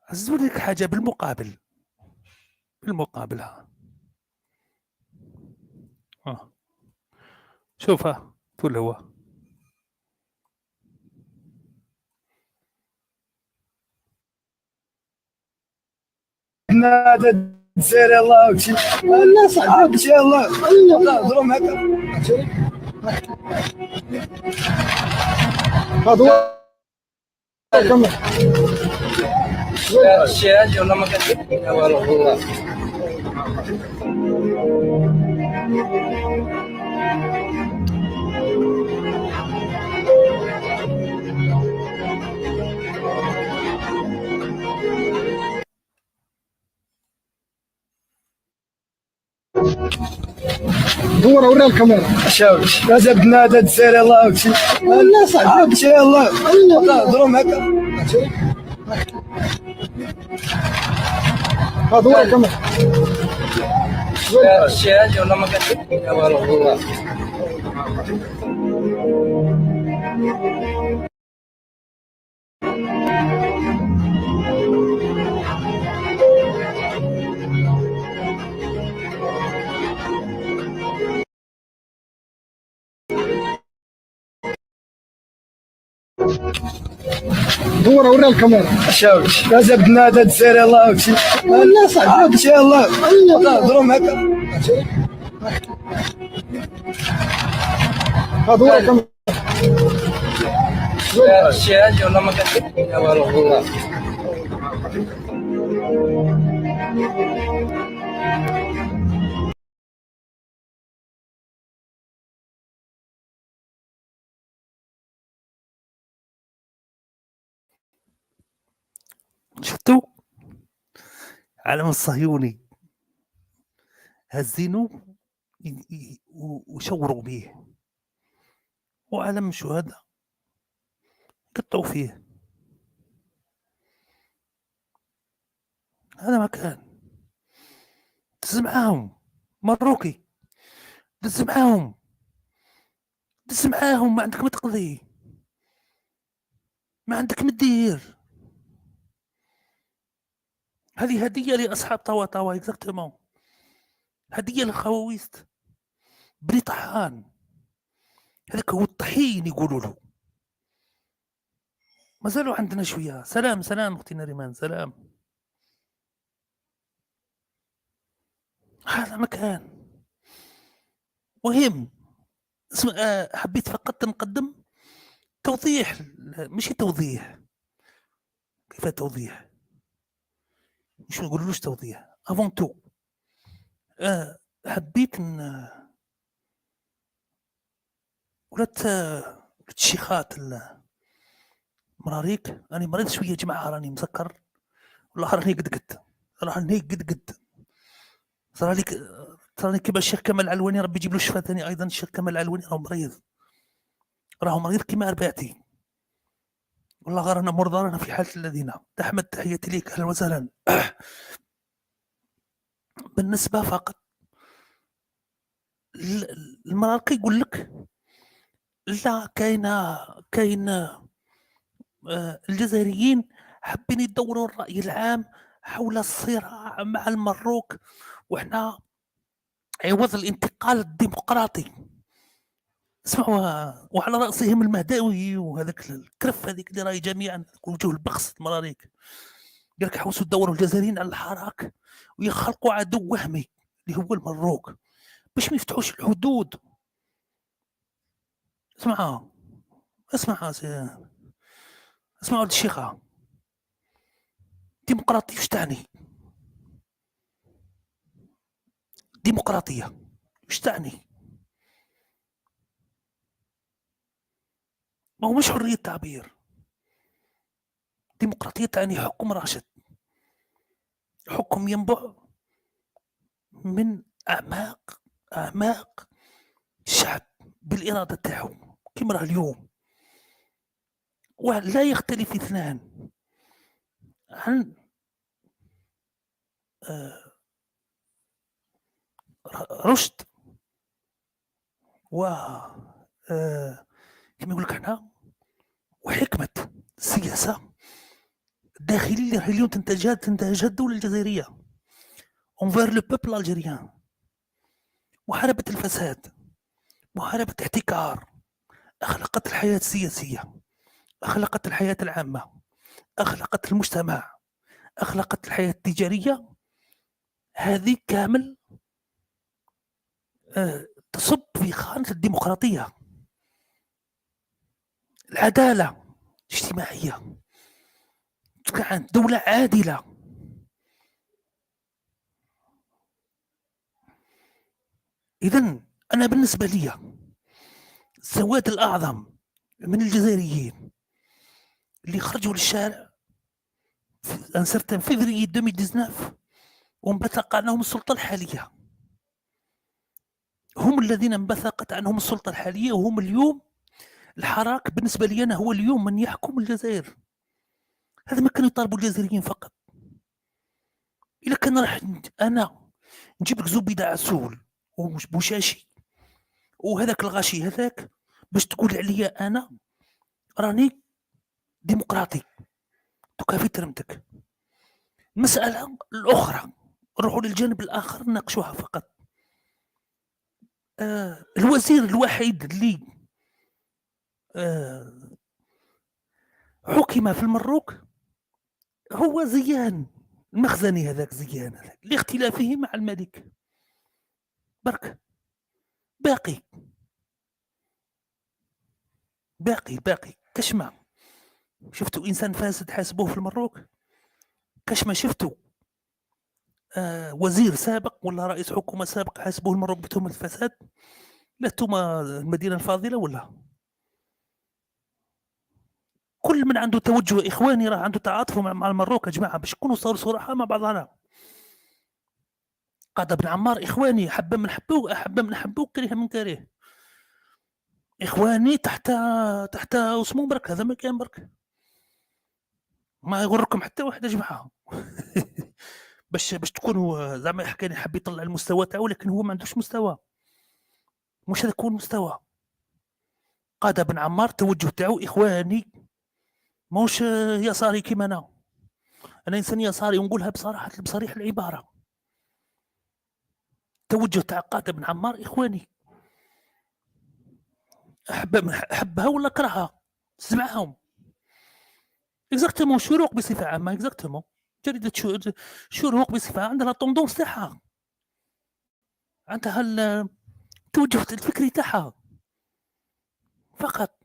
S3: عزوا لك حاجة بالمقابل شوفها تقول هو
S4: نادى سير الله وشي لا صعب شي الله لا ضرم هكا هذا كم الشيء ولا ما كان والله دور ورا الكاميرا شاوش لازم بنادى سير الله وشي لا صعب شي الله لا ضرم هكا هذا ورا الكاميرا الشيء ولا ما كان والله دور ورا الكاميرا شاوش لازم بنادى سير الله وشي لا صعب شي الله لا ضرم هكا هذا ورا الكاميرا الشيء ولا ما كان والله
S3: شفتوا العالم الصهيوني هزينوا وشوروا به، وعالم الشهداء قطعوا فيه. هذا مكان دز معاهم مروكي، دز معاهم ما عندك ما تقضي، ما عندك ما دير. هذه هدية لأصحاب طوا اكزاكتومون، هدية للخواويست بني طحان. هذاك هو الطحين يقولوا له. ما زالوا عندنا شوية. سلام أختي نريمان، سلام. هذا مكان مهم. حبيت فقط نقدم توضيح، مش توضيح. كيف توضيح؟ مش نقولوش توضيح افون تو. حبيت ولات الشيخات المراريك. أنا مريض شوية جماعة، راني مسكر والله، راني قد تراني كيما الشيخ كمال العلواني، ربي يجيب له الشفاء ثاني. أيضا الشيخ كمال العلواني راهو مريض كيما ربيعتي والله. رانا مرضى، رانا في حالة الذين. أحمد تحياتي ليك، أهلا وسهلا. بالنسبة فقط المراركي يقول لك لا، كاين الجزائريين حابين يدوروا الرأي العام حول الصراع مع المروك، وإحنا عوض الانتقال الديمقراطي. اسمعوا، وعلى رأسهم المهداوي وهذاك الكرف هذيك اللي راهي جميعا وجوه البخس المراريك. قال لك حوسوا يدوروا الجزائريين على الحراك ويخلقوا عدو وهمي اللي هو المروك باش ما يفتحوش الحدود. اسمع ولد الشيخة. ديمقراطية وش تعني؟ ديمقراطية وش تعني؟ ما هو مش حرية تعبير. ديمقراطية تعني حكم راشد، حكم ينبع من أعماق الشعب بالإرادة تاعو كيما راه اليوم. ولا يختلف اثنان عن رشد و كما يقول لك احنا وحكمة السياسة الداخلية اللي راهي اليوم تنتهجها الدولة الجزائرية انفير لو بوبل الجيريان. محاربة الفساد، محاربة احتكار، أخلاقات الحياة السياسية، أخلاقات الحياة العامة، أخلاقات المجتمع، أخلاقات الحياة التجارية، هذه كامل تصب في خانة الديمقراطية. العدالة الاجتماعية، دولة عادلة. إذن أنا بالنسبة لي السواد الأعظم من الجزائريين اللي خرجوا للشارع في ان سيرتان فيفري 2019 وانبثق عنهم السلطة الحالية، هم الذين انبثقت عنهم السلطة الحالية، وهم اليوم الحراك بالنسبة لي أنا هو اليوم من يحكم الجزائر. هذا ما كانوا يطالبوا الجزائريين فقط. إلا كان راح أنا نجيب لك زبيدة عسول وبوشاشي وهذاك الغاشي هذاك باش تقول عليا أنا راني ديمقراطي تكافي ترمتك. المسألة الأخرى نروحوا للجانب الآخر نناقشوها فقط. الوزير الوحيد اللي حكم في المروك هو زيان المخزني، هذاك زيان هذاك لاختلافه مع الملك برك. باقي كشما شفتوا إنسان فاسد حاسبوه في المروك، كشما شفتوا وزير سابق ولا رئيس حكومة سابق حاسبوه المروك بتهمة الفساد. لا تهمة المدينة الفاضلة ولا كل من عنده توجه إخواني راه عنده تعاطف مع المروك يا جماعة باش نكونوا صراحة مع بعضنا. قادة بن عمار إخواني، حبة من حبوه كريه من كريه، إخواني تحت اسمه برك. هذا ما كان برك، ما يغركم حتى واحد يا جماعة باش تكونوا زعما حكاني حب يطلع المستوى تاعو، لكن هو ما عندوش مستوى، مش هذاك هو المستوى. قادة بن عمار توجه تاعو إخواني، موش يساري كيما أنا إنسان يساري ونقولها بصريح العبارة. توجه تاع قادة بن عمار إخواني، أحبها ولا كرهها سمعهم اكزاكتومون. شروق بصفة عامة اكزاكتومون، جريدة شروق بصفة عندها طوندونس تاعها، عندها التوجه الفكري تاعها فقط،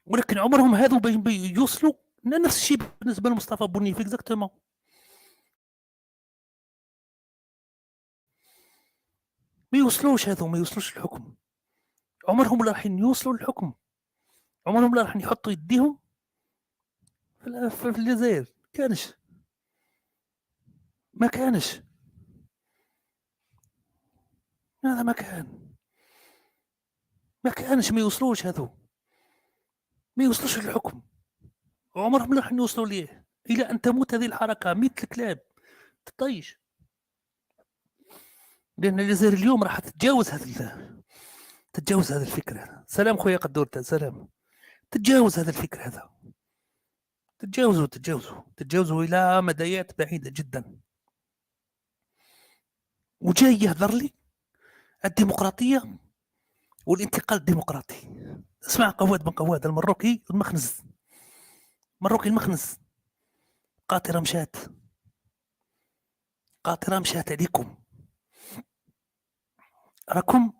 S3: ولكن عمرهم هذو يوصلوا نفس الشيء بالنسبة لمصطفى بنيف اكزاكتومون. ما يوصلوش الحكم، عمرهم لا راح يوصلوا للحكم، عمرهم لا راح يحطوا يديهم في الجزائر. ما كانش هذا ما يوصلوش هذو، ما يوصلوش للحكم، عمرهم لا راح يوصلوا ليه الى ان تموت هذه الحركه مثل الكلاب تطيش. لان الجزائر اليوم راح تتجاوز هذا الفكر. سلام خويا قدورته، سلام. تتجاوز هذا الفكر، هذا تتجاوزوا الى مدايات بعيده جدا. وجاي يهضر لي الديمقراطيه والانتقال الديمقراطي. اسمع قواد بن قواد المروكي المخنز، قاطرة مشات عليكم. راكم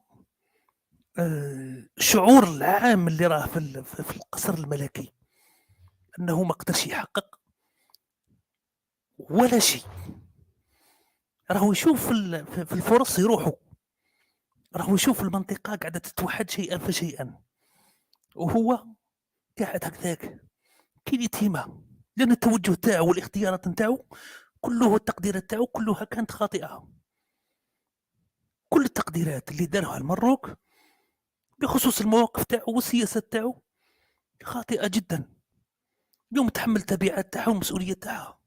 S3: الشعور العام اللي راه في القصر الملكي انه ما قدرش يحقق ولا شيء. راهو يشوف في الفرص يروحوا، راهو يشوف المنطقه قاعده تتوحد شيئا فشيئا، وهو قاعد هكذاك كاين يتيمه، لان التوجه تاعو والاختيارات نتاعو كله التقديرات تاعو كلها كانت خاطئه. كل التقديرات اللي دارها المروك بخصوص المواقف تاعو والسياسات تاعو خاطئه جدا. اليوم تحمل تبعات تاعها ومسؤوليه تاعها،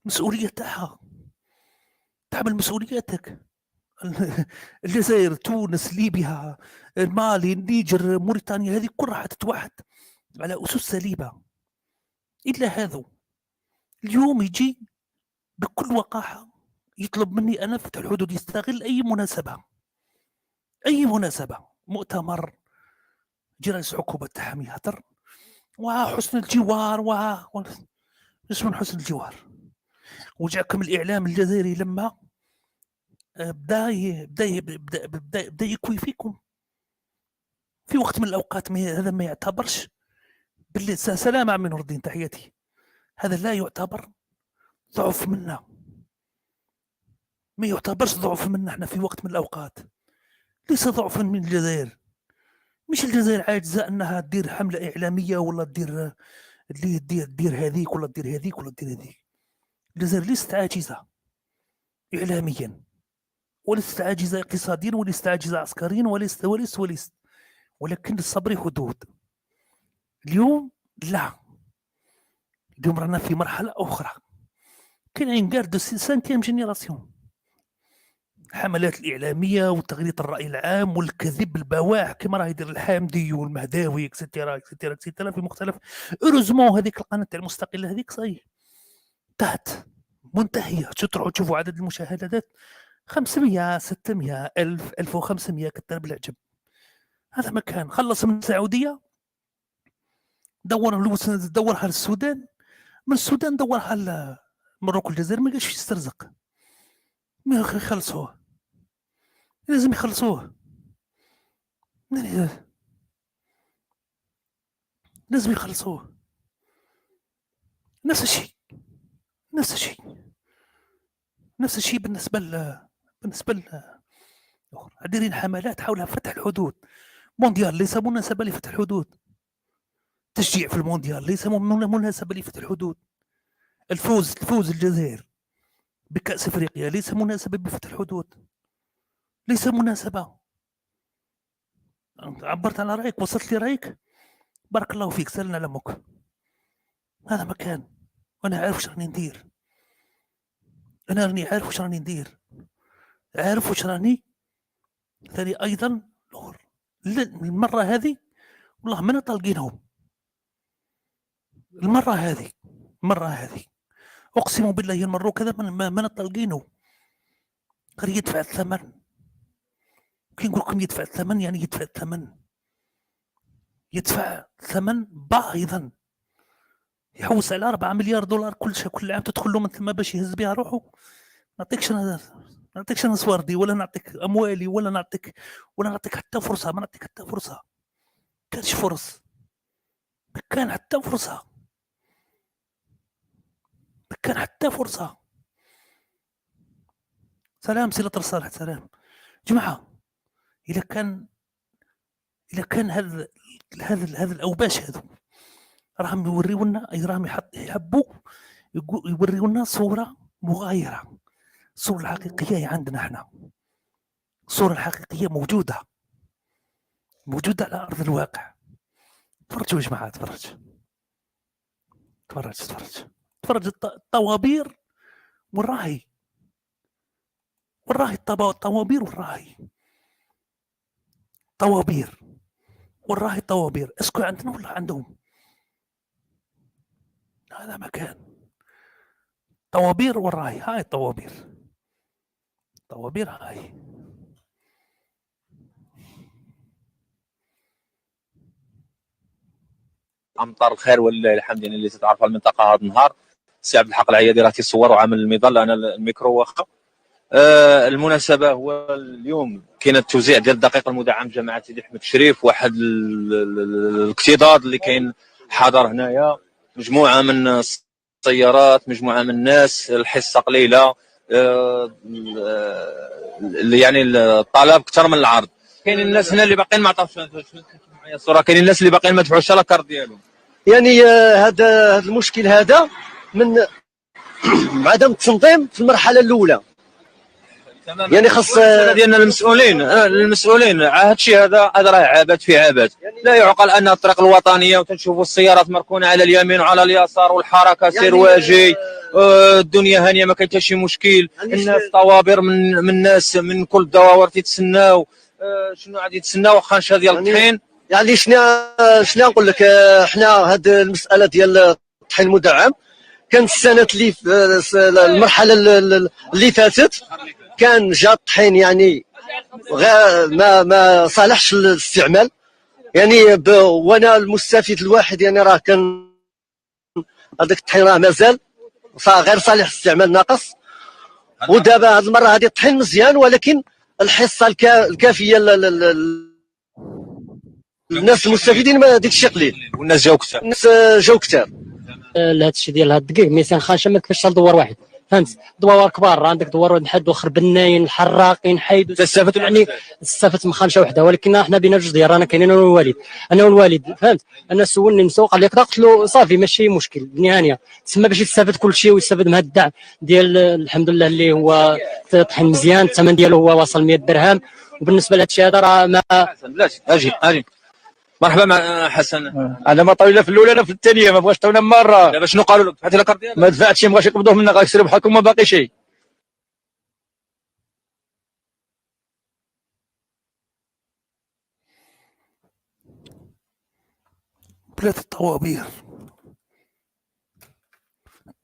S3: مسؤوليه تاعها، تحمل مسؤولياتك. الجزائر، تونس، ليبيا، مالي، النيجر، موريتانيا، هذه كلها راح تتوحد على اسس سليمه. الا هذا اليوم يجي بكل وقاحه يطلب مني انا فتح الحدود، يستغل اي مناسبه، اي مناسبه، مؤتمر جي رئيس حكومه تاعهم يهضر وحسن الجوار ايش من حسن الجوار. وجاكم الاعلام الجزائري لما بدا يكوي فيكم في وقت من الاوقات. هذا ما يعتبرش باللي سلام عمي نور الدين، تحياتي، هذا لا يعتبر ضعف منا، ما يعتبرش ضعف منا. احنا في وقت من الاوقات ليس ضعفا من الجزائر. مش الجزائر عاجزه انها تدير حمله اعلاميه ولا تدير اللي دير هذيك ولا تدير هذيك ولا تدير هذيك. الجزائر ليست عاجزه اعلاميا، وليست عاجزه اقتصاديا، وليست عاجزه عسكريا، وليست ولكن للصبر حدود. اليوم لا، اليوم رانا في مرحله اخرى. كاين غير دو سانكيام جينيراسيون، الحملات الاعلاميه وتغليط الراي العام والكذب البواح كما راه يدير الحامدي والمهداوي اكسترا اكسترا اكسترا في مختلف. اوروزمون هذيك القناه تاع المستقله هذيك صاي انتهت، منتهيه. تروحوا تشوفوا عدد المشاهدات 500 600 1000 1500 كثر بالعجب. هذا مكان خلص من السعوديه دورها للسودان، من السودان دورها لمروكو الجزائر. ما قالش يسترزق، ما يخلصوه، لازم يخلصوه، لازم يخلصوه. نفس الشيء بالنسبه دايرين حملات حول فتح الحدود. مونديال ليس مناسبه لفتح الحدود، تشجيع في المونديال ليس مناسبه لفتح الحدود، الفوز الجزائر بكأس افريقيا ليس مناسبه بفتح الحدود، ليس مناسبه. عبرت على رايك، وصلت لي رايك، بارك الله فيك، سالنا لمك. هذا مكان وانا عارف واش راني ندير، انا راني عارف واش راني ندير، عارف واش راني. ثاني ايضا المره هذه والله ما طالقينهم، المره هذه اقسم بالله المره كذا ما طالقينه. غير يدفع الثمن. كي نقول لكم يدفع الثمن يعني يدفع ثمن باهظا. يحوس على 4 مليار دولار كل عام تدخل له من ثم باش يهز بها روحه. نعطيكش انا صواردي، ولا نعطيك اموالي، ولا نعطيك حتى فرصه. ما نعطيك حتى فرصه، كانش فرص، ما كان حتى فرصه. سلام صلة الصالح، سلام جماعه. اذا كان هذا الاوباش هذو راهم يوريونا، راهم يحبوا يوريونا صوره مغايره. الصوره الحقيقيه عندنا احنا، الصوره الحقيقيه موجوده على ارض الواقع. تفرجوا يا جماعه، تفرج الطوابير والراهي الطوابير والراهي اسكو عندنا ولا عندهم؟ هذا مكان طوابير والراهي. هاي الطوابير هاي.
S2: امطار الخير ولله الحمد لله اللي تتعرف المنطقه هذا النهار. السي عبد الحق العيادي راه تيصور وعامل المظله، انا الميكرو واخا المناسبه هو اليوم كاين التوزيع ديال الدقيق المدعم جماعه سيدي احمد الشريف. واحد الاكتظاظ اللي كاين حاضر هنايا، مجموعه من السيارات، مجموعه من الناس، الحصه قليله، يعني الطلب اكثر من العرض. كاينين الناس هنا اللي باقيين ما عطاوش معايا الصوره، كاينين الناس اللي باقيين ما دفعوش لا كارت ديالهم.
S5: يعني هذا المشكل هذا من عدم التنظيم في المرحله الاولى. يعني خاص
S2: ديالنا المسؤولين هذا الشيء هذا راه عبث في عبث. لا يعقل ان الطريق الوطنيه وتنشوفوا السيارات مركونه على اليمين وعلى اليسار والحركه سير واجي، الدنيا هانيه ما كاين حتى شي مشكل. الناس طوابير من الناس من كل الدواور تيتسناو. شنو غادي يتسناو؟ واخا نشا ديال الطحين.
S5: يعني شنو نقول لك، حنا هاد المساله ديال الطحين المدعم كان السنه اللي المرحله اللي فاتت كان جا الطحين يعني ما صالحش للاستعمال. يعني وانا المستفيد الواحد يعني راه كان هذاك الطحين راه مازال غير صالح للاستعمال، ناقص. ودابا هذه المره هذه الطحين مزيان، ولكن الحصه الكافيه الناس المستفيدين ما ديك الشيء قليل،
S2: والناس جاو كثار.
S5: الناس جاو كثار.
S6: هذا الشيء ديال هاد الدقيق ميسان خانشه ما كيفاش دوار واحد، فهمت؟ دوار كبار، عندك دوار واحد حد اخر بناين الحراقين حيدوا
S2: استفدت
S6: يعني استفدت من خانشه وحده. ولكن حنا بينا جوج ديال رانا كاينين انا والوالد فهمت. انا سولني نسوق قال لي قلت له صافي ماشي مشكل بالنهايه، تسمى باش يستافد كل شيء ويستافد من هذا الدعم ديال الحمد لله اللي هو طحين مزيان. الثمن ديالو هو وصل 100 درهم. وبالنسبه لهذا الشيء هذا راه ما
S2: بلاتي اجي مرحبا مع حسن.
S7: انا ما طاوله في الاولى انا في الثانيه، ما بغاش طاوله مره.
S2: دابا شنو قالوا لك؟ دفعتي لا كارت؟
S7: ما دفعتش، ما بغاش يقبضوه منا، غيسيروا بحالكم ما باقي شيء.
S3: بلاد الطوابير،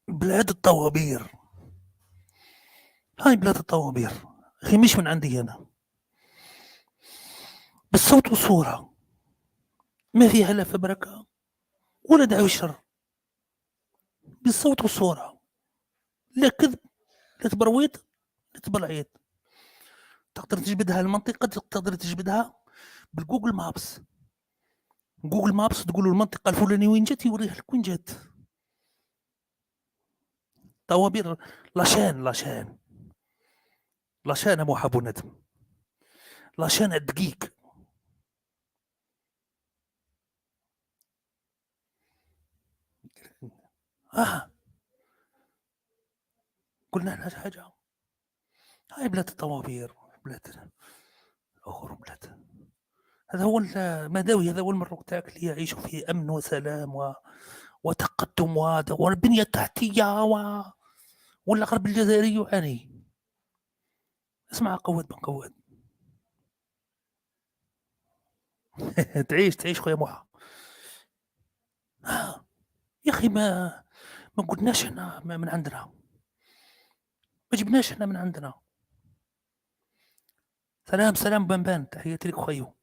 S3: بلاد الطوابير، هاي بلاد الطوابير. اخي مش من عندي انا، بالصوت والصوره، ما فيها لا فبركه ولا دعوه شر. بالصوت والصوره، لا كذب لا تبرويط لا تبلعيط. تقدر تجبدها المنطقه، تقدر تجبدها بالجوجل مابس. جوجل مابس تقول له المنطقه الفلانيه وين جات، يوريها لك وين جات. طوابير لاشان ابو حبو ندم، لاشان الدقيق. قلنا لها حاجه، هاي بلاد الطوابير، بلاد اخر بلاد. هذا هو المداوي، هذا هو المروك تاعك اللي يعيشوا فيه امن وسلام وتقدم والبنيه التحتيه والغرب الجزائري يعاني. اسمع قواد بن قواد. تعيش خويا موحى. يا اخي ما قلناش احنا من عندنا، ما جبناش احنا من عندنا. سلام بنبان، تحياتي لك خيو.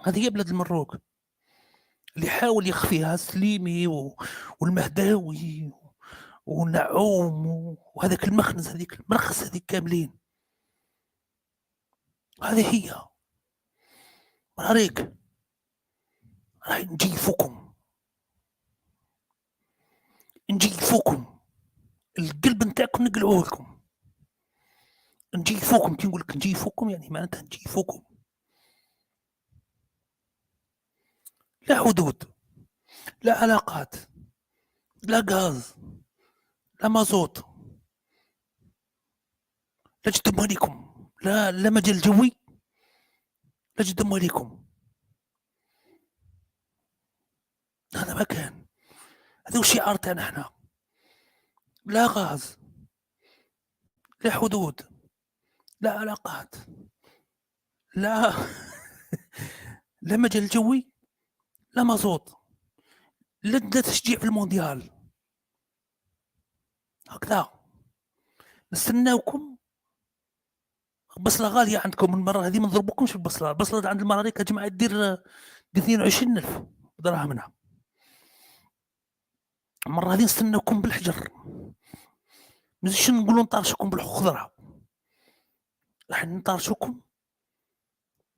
S3: هذه هي بلاد المروك اللي حاول يخفيها سليمي والمهداوي والنعوم وهذاك المخنز، هذيك المرخص، هذيك كاملين. هذه هي راريك، راح نجيفوكم القلب نتاعكم نقلعوه لكم. نجيفوكم، كي نقول لك نجيفوكم يعني معناتها نجيفوكم. لا حدود، لا علاقات، لا غاز، لا مازوت، لا جد مالكم، لا مجال جوي، لا جد مالكم. هذا ما كان، هذا هو الشعار تاعنا احنا. لا غاز، لا حدود، لا علاقات، لا لا مجال جوي، لا مازوت، لا تشجيع في المونديال. هكذا نستناوكم. بصله غاليه عندكم المره هذه، ما نضربوكمش في البصله. البصله عند المراريك يا جماعه دير 22,000 دراهمنا. المره هذه نستناوكم بالحجر. مازالش نقولوا نطرشكم بالخضره، راح نطرشكم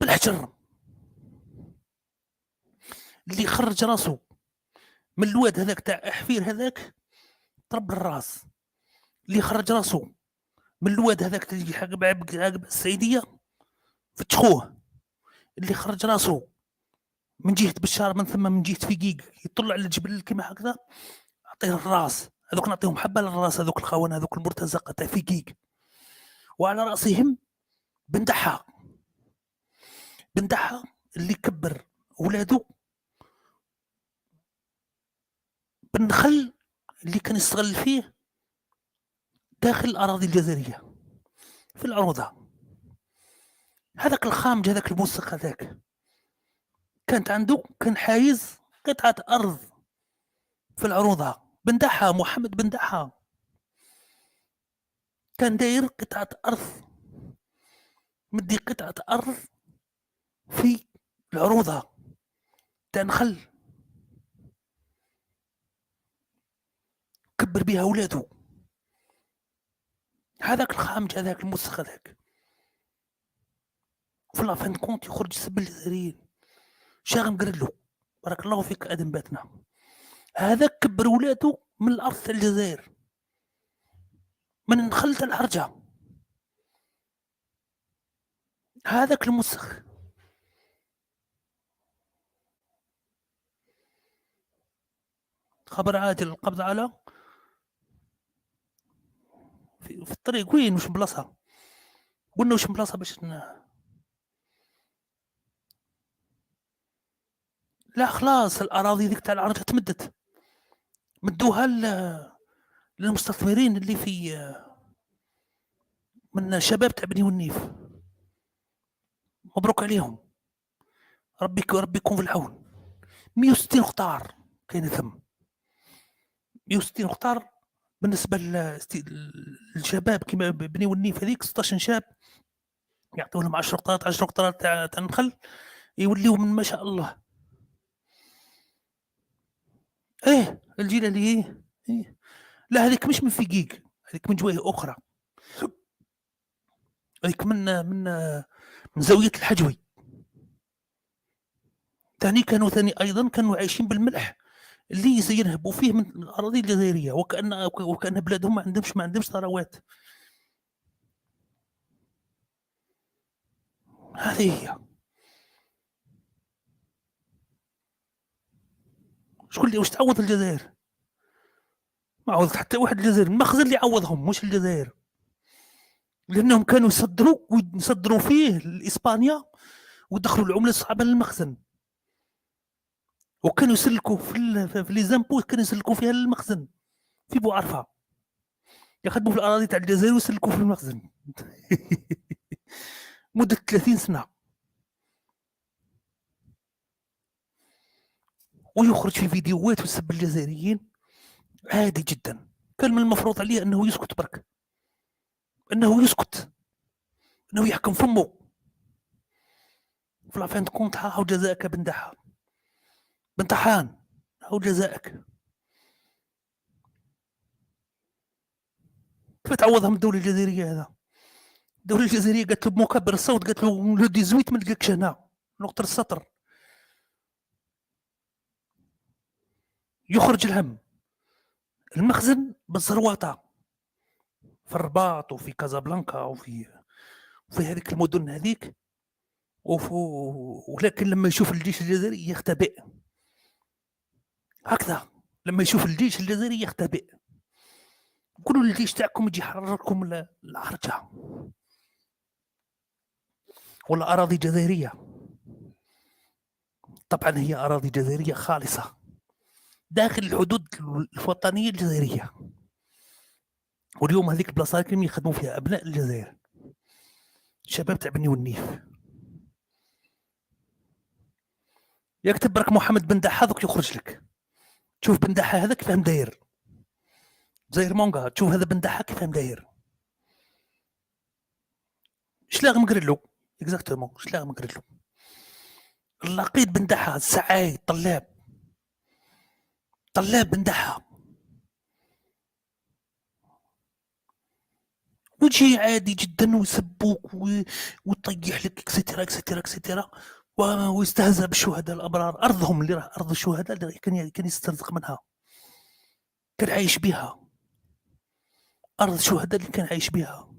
S3: بالحجر. اللي خرج راسو من الواد هذاك تاع حفير هذاك ضرب الراس، اللي خرج راسو من الواد هذاك اللي عقب السعيديه فتشخوه، اللي خرج راسو من جهه بشار من ثم من جهه فيقيق يطلع على الجبل كيما هكذا، اعطيه الراس. هذوك نعطيهم حبه للراس، هذوك الخونه هذوك المرتزقه تاع فيقيق. وعلى راسهم بن دحا، بن دحا اللي كبر ولادو بالنخل اللي كان يستغل فيه داخل الاراضي الجزائريه في العروضه. هذاك الخامج هذاك الموسخ هذاك كانت عنده، كان حايز قطعه ارض في العروضه. بن دحا، محمد بن دحا كان داير قطعه ارض، مدي قطعه ارض في العروضه تاع نخل، كبر بها ولادو. هذاك الخامج هذاك الموسخ هذاك في لافين كونت يخرج يسب الجزائريين. شاغم قردلو بارك الله فيك ادم باتنا، هذاك كبر ولادو من الارض تاع الجزائر، من النخل تاع الحرجه. هذاك الموسخ خبر عاجل، القبض على في الطريق. وين وش بلاصه؟ قلنا وش بلاصه باش لا خلاص الاراضي ذيك تاع العرجه تمدت، مدوها للمستثمرين اللي في من شباب تاع بني والنيف. مبروك عليهم، ربي يكون في العون. 160 قطار كاين ثم، 160 قطار بالنسبه للشباب كيما بني والنيف هذيك 16 شاب يعطيو لهم 10 قطارات 10 قطارات تاع النخل يوليو من ما شاء الله. ايه الجيلالي إيه. لا هذيك مش من فيقيق، هذيك من جوايه اخرى، هذيك من زاويه الحجوي. ثاني كانوا ايضا كانوا عايشين بالملح اللي ينهبوا فيه من الاراضي الجزائريه، وكان بلادهم ما عندهمش ثروات. هذه هي. شكون اللي واش تعوض الجزائر؟ ما عوضت حتى واحد الجزائر، المخزن اللي عوضهم مش الجزائر، لانهم كانوا يصدروا فيه لاسبانيا ودخلوا العمله الصعبه للمخزن، وكانوا يسلكوا في لي زامبو، كانوا يسلكوا فيها للمخزن في بوعرفه، يخدموا في الاراضي تاع الجزائر ويسلكوا في المخزن مده 30 سنه. ويخرج في فيديوهات ويسب الجزائريين عادي جدا. كان من المفروض عليه انه يسكت برك، انه يسكت، انه يحكم فمه. في لافين كونت هاو جزاءك بن دحا، بن طحان هاو جزاءك. كيف تعوضها من الدوله الجزائريه؟ هذا الدوله الجزائريه قالت له بمكبر الصوت، قالت له لو 18 ما نلقاكش هنا نقطه السطر. يخرج الهم المخزن بالزرواطه في الرباط وفي كازابلانكا وفي هذيك المدن هذيك، ولكن لما يشوف الجيش الجزائري يختبئ. هكذا لما يشوف الجيش الجزائري يختبئ. قولوا للجيش تاعكم يجي يحرركم العرجه ولا اراضي جزائريه. طبعا هي اراضي جزائريه خالصه داخل الحدود الوطنيه الجزائريه، واليوم هذيك البلاصه كلهم يخدموا فيها ابناء الجزائر، شباب تاع بني والنيف. يكتب برك محمد بن دحا دوك يخرج لك، تشوف بن دحا هذا كيفاه داير، زاير مونغا، تشوف هذا بن دحا كيفاه داير. شلاغ مقرلو اكزاكتومون، شلاغ مقرلو. اللقيط بن دحا، السعاي، طلاب بن دحا. وتجي عادي جدا ويسبوك ويطيح لك اكسترا اكسترا اكسترا، ويستهزأ بالشهداء الابرار. ارضهم اللي راه ارض الشهداء اللي كان يسترزق منها، كان عايش بها. ارض الشهداء اللي كان عايش بها،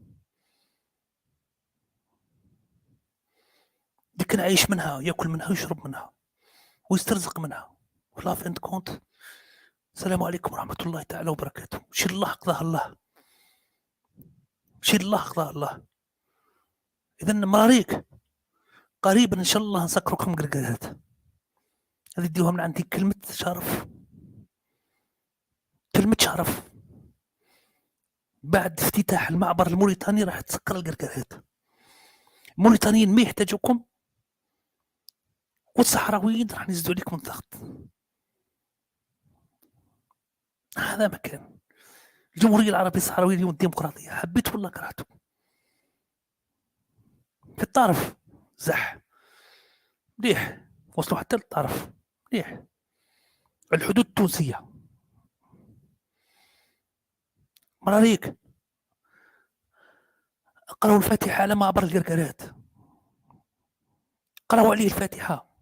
S3: اللي كان عايش منها، ياكل منها ويشرب منها ويسترزق منها. ولا فهمت كونت. السلام عليكم ورحمه الله تعالى وبركاته. شي الله قضاه الله، شي الله قضاه الله. اذا مراريك قريبا ان شاء الله نسكركم قرقرات. هذه ديوها من عندي كلمه شرف، كلمه شرف. بعد افتتاح المعبر الموريتاني راح تسكر القرقرات. الموريتانيين ما يحتاجوكم، والصحراويين راح نزيدوا عليكم الضغط. هذا مكان الجمهوريه العربيه الصحراويه اليوم الديمقراطيه، حبيت ولا كرهته. في الطرف زح مليح، وصلوا حتى للطرف مليح. الحدود التونسيه مراريك قراوا الفاتحه على معبر القرقرات، قراوا عليه الفاتحه،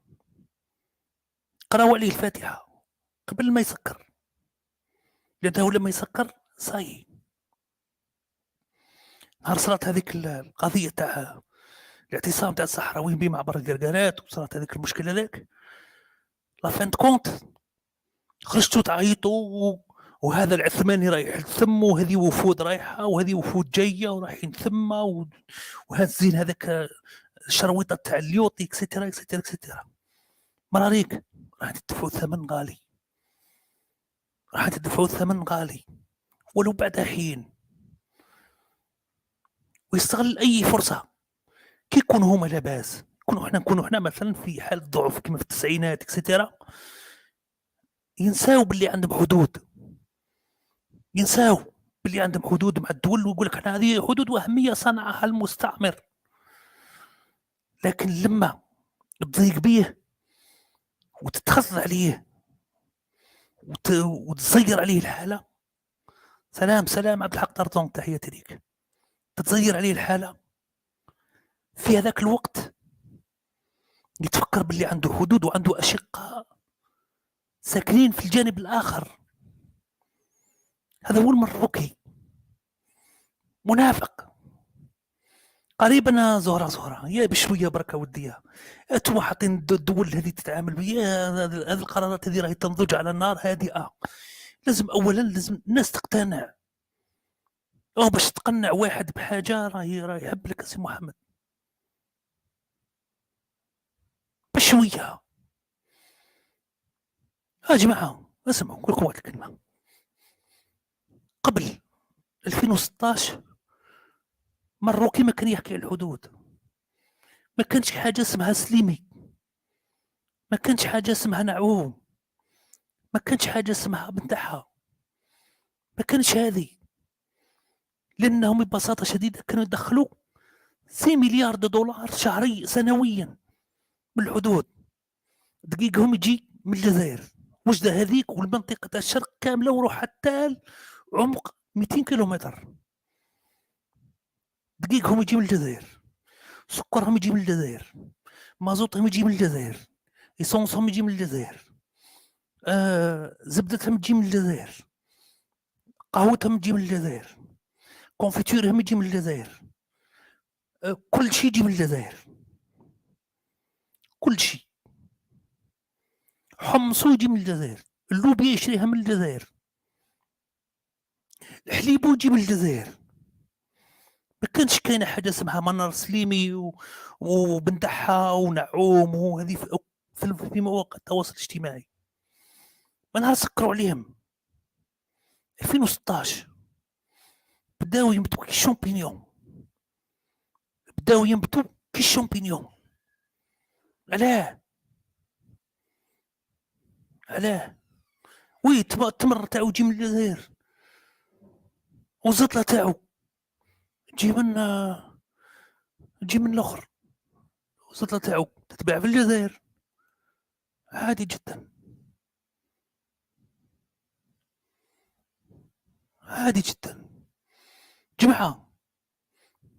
S3: قراوا عليه الفاتحه قبل ما يسكر، لأنه لما يسكر صاي. نهار صارت هذيك القضيه تاع الاعتصام تاع الصحراويين بمعبر القرقرات، وصارت هذيك المشكله ذاك، لا فانت كونت خرجتوا تعيطوا، وهذا العثماني رايح ثم، وهذه وفود رايحه، وهذه وفود جايه ورايحين ثم، وهازين هذاك الشرويطه تاع اليوطي اكسترا اكسترا اكسترا. مراريك راح تدفعوا ثمن غالي، راح تدفعوا ثمن غالي ولو بعد حين. ويستغل اي فرصه كي يكونوا هما لاباس، نكونوا حنا مثلا في حاله ضعف كما في التسعينات اكسترا، ينساو باللي عندهم حدود، ينساو باللي عندهم حدود مع الدول، ويقول لك احنا هذه حدود وهميه صنعها المستعمر. لكن لما تضيق بيه وتتخذ عليه وتزير عليه الحاله، سلام عبد الحق طرطون، تحياتي ليك. تتزير عليه الحاله في هذاك الوقت، يتفكر باللي عنده حدود وعنده اشقاء ساكنين في الجانب الاخر. هذا هو المروكي، منافق. قريبا زهره يا بشويه بركه وديها، انتم حاطين الدول هذه تتعامل بها، هذه القرارات هذه راهي تنضج على النار هادئه. لازم اولا لازم الناس تقتنع، او باش تقنع واحد بحاجه راه يحب لك سي محمد بشويه. يا جماعه اسمعوا، نقول لكم واحد الكلمه. قبل 2016 مروكي ما كان يحكي على الحدود، ما كانش حاجه اسمها سليمي، ما كانش حاجه اسمها نعوم، ما كانش حاجه اسمها بنتحها، ما كانش هذه. لانهم ببساطه شديده كانوا يدخلوا 6 مليار دولار شهري سنويا من الحدود. دقيقهم يجي من الجزائر، وجده هذيك والمنطقه تاع الشرق كامله، وروح حتى عمق 200 كيلومتر. دقيقهم يجي من الجزائر، سكرهم يجي من الجزائر، مازوتهم يجي من الجزائر، ايسونسهم يجي من الجزائر، زبدتهم تجي من الجزائر، قهوتهم تجي من الجزائر، كونفيتورهم يجي من الجزائر، كل شيء يجي من الجزائر، كل شيء. حمصو يجي من الجزائر، اللوبيا يشريها من الجزائر، الحليب يجي من الجزائر. ما كانش كاينه حاجه اسمها منار سليمي وبندحه ونعوم وهذه في مواقع التواصل الاجتماعي. ما نهار سكروا عليهم 2016 بداو ينبتوا كي الشامبينيون، بداو ينبتوا كي الشامبينيون. علاه وي التمر تاعو يجي من الجزائر، والزطله تاعو تجي من الاخر، والزطله تاعو تتباع في الجزائر عادي جدا، عادي جدا. جماعه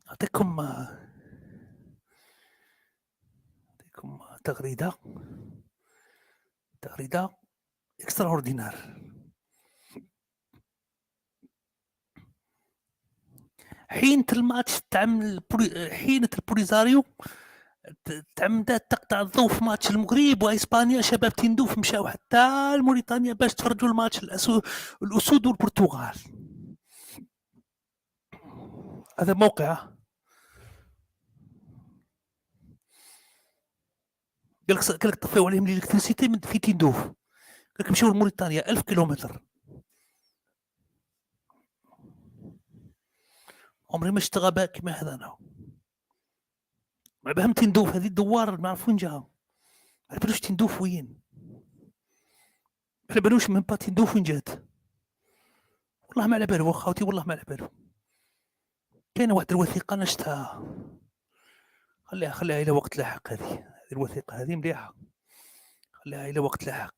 S3: أعطيكم تغريدة اكسترا اوردينار. حين الماتش حين البوليزاريو تعمدات تقطع الضوء في ماتش المغرب واسبانيا، شباب تندوف مشاو حتى لموريتانيا باش تفرجوا الماتش الاسود والبرتغال. هذا موقع قال لك طفيو عليهم الالكتريسيتي من في تندوف، قال لك مشاو لموريتانيا 1000 كيلومتر. عمري ما شفت غباء كيما هذا. انا مع بهم تندوف هذه الدوار ما عرف وين جاها، ما بالوش تندوف وين، ما بالوش من با تندوف وين جات. والله ما على بالو خاوتي، والله ما على بالو. كاينه واحد الوثيقه انا شفتها، خليها الى وقت لاحق. هذه الوثيقه هذه مليحه، خليها الى وقت لاحق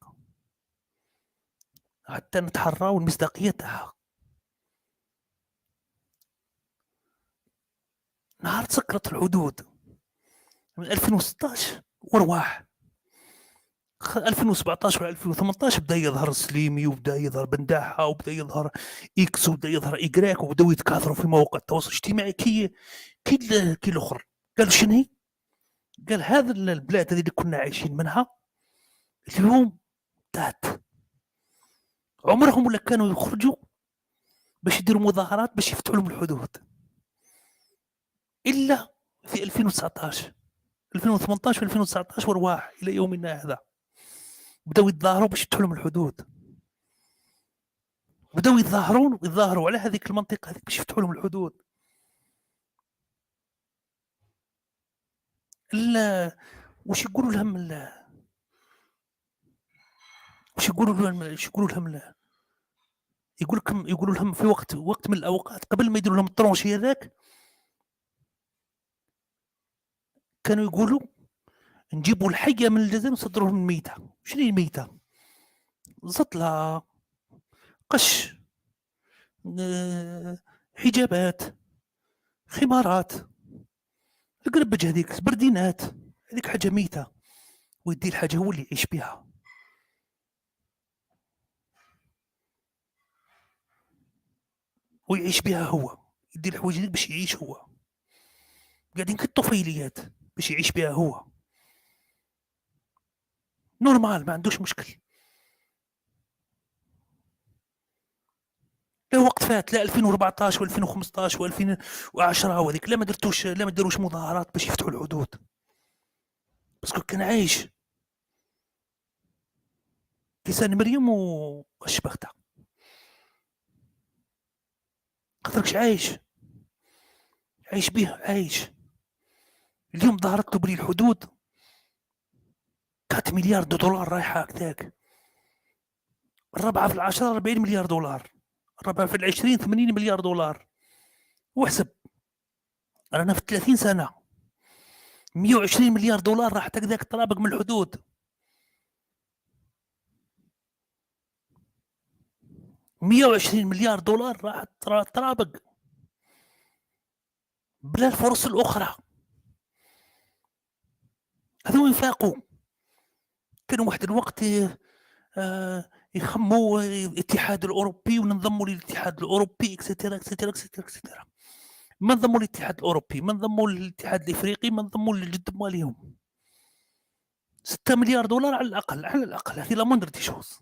S3: حتى نتحرى المصداقيه تاعها. نهار تسكرت الحدود من 2016 ورواح 2017 و 2018 بدا يظهر سليمي، وبدا يظهر بنداحه، وبدا يظهر اكس، وبدا يظهر ايكراك، وبداو يتكاثروا في مواقع التواصل الاجتماعي كي الاخر. قالوا شنو هي؟ قال هذا البلاد هذه اللي كنا عايشين منها اليوم تات، عمرهم ولا كانوا يخرجوا باش يديروا مظاهرات باش يفتحوا لهم الحدود الا في 2019 2018 و 2019 ورواح الى يومنا هذا. بداو يتظاهروا باش يفتحوا لهم الحدود، بداو يتظاهروا على هذيك المنطقه هذيك باش يفتحوا لهم الحدود. وش يقولوا لهم يقولوا لهم في وقت من الاوقات قبل ما يديروا لهم الطرونشي هذاك، كانوا يقولوا نجيبوا الحيه من الجزائر ونصدروها من الميته. شنو هي الميته؟ زطله، قش، حجابات، خمارات، القربج هذيك، بردينات، هذيك حاجه ميته، ويدي الحاجه هو اللي يعيش بها. ويعيش بها هو، يدي الحوايج هذيك باش يعيش هو. قاعدين كالطفيليات باش يعيش بها هو. نورمال، ما عندوش مشكل. لا وقت فات، لا 2014 و2015 و2010 وهذيك، لا ما داروش مظاهرات باش يفتحوا الحدود، باسكو كان عايش لسان مريم وشبختها. خاطركش عايش به، عايش. اليوم ظهرت له بلي الحدود 4 مليار دولار رايحه هكذاك، الرابعه في العشرة 40 مليار دولار، الرابعه في ال20 80 مليار دولار. واحسب رانا في 30 سنه 120 مليار دولار راحت هكذاك طرابق من الحدود. 120 مليار دولار راحت طرابق بلا الفرص الاخرى. هذا وين فاقوا؟ كانوا واحد الوقت يخموا الاتحاد الاوروبي وننضموا للاتحاد الاوروبي اكسترا اكسترا اكسترا اكسترا. ما انضموا للاتحاد الاوروبي، ما انضموا للاتحاد الافريقي، ما انضموا للجد ماليهم. 6 مليار دولار على الاقل، على الاقل. هذه لا موندر دي شوز.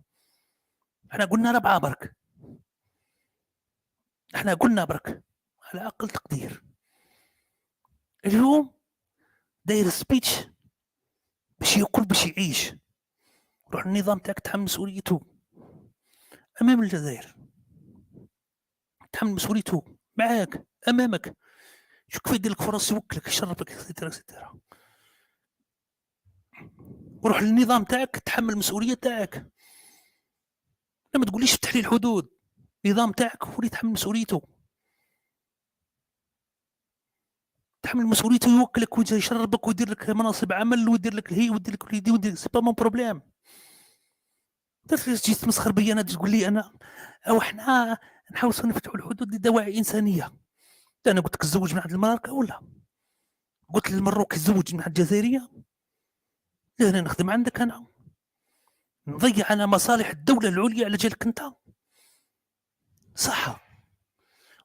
S3: احنا قلنا 4 برك، احنا قلنا برك على اقل تقدير. اليوم داير سبيتش باش ياكل باش يعيش. روح النظام تاعك تحمل مسؤوليته امام الجزائر، تحمل مسؤوليته معاك امامك. شو كيف يدير لك فرص يوكلك يشربك اكسترا اكسترا. وروح للنظام تاعك تحمل المسؤوليه تاعك. لما تقوليش افتح لي الحدود، النظام تاعك هو اللي يتحمل مسؤوليته، تحمل مسؤوليته، يوكلك ويشربك ويدير لك مناصب عمل ويدير لك الهي ويدير لك اليدي ويدير سي با مون بروبليم. جيت تمسخر بيا انا تقول لي انا او احنا نحاولوا نفتحوا الحدود لدواعي انسانيه. انا قلت لك تزوج من واحد الماركه ولا قلت للمروكي تزوج من واحد الجزائريه؟ لا انا نخدم عندك، انا نضيع على مصالح الدوله العليا على جالك انت؟ صح.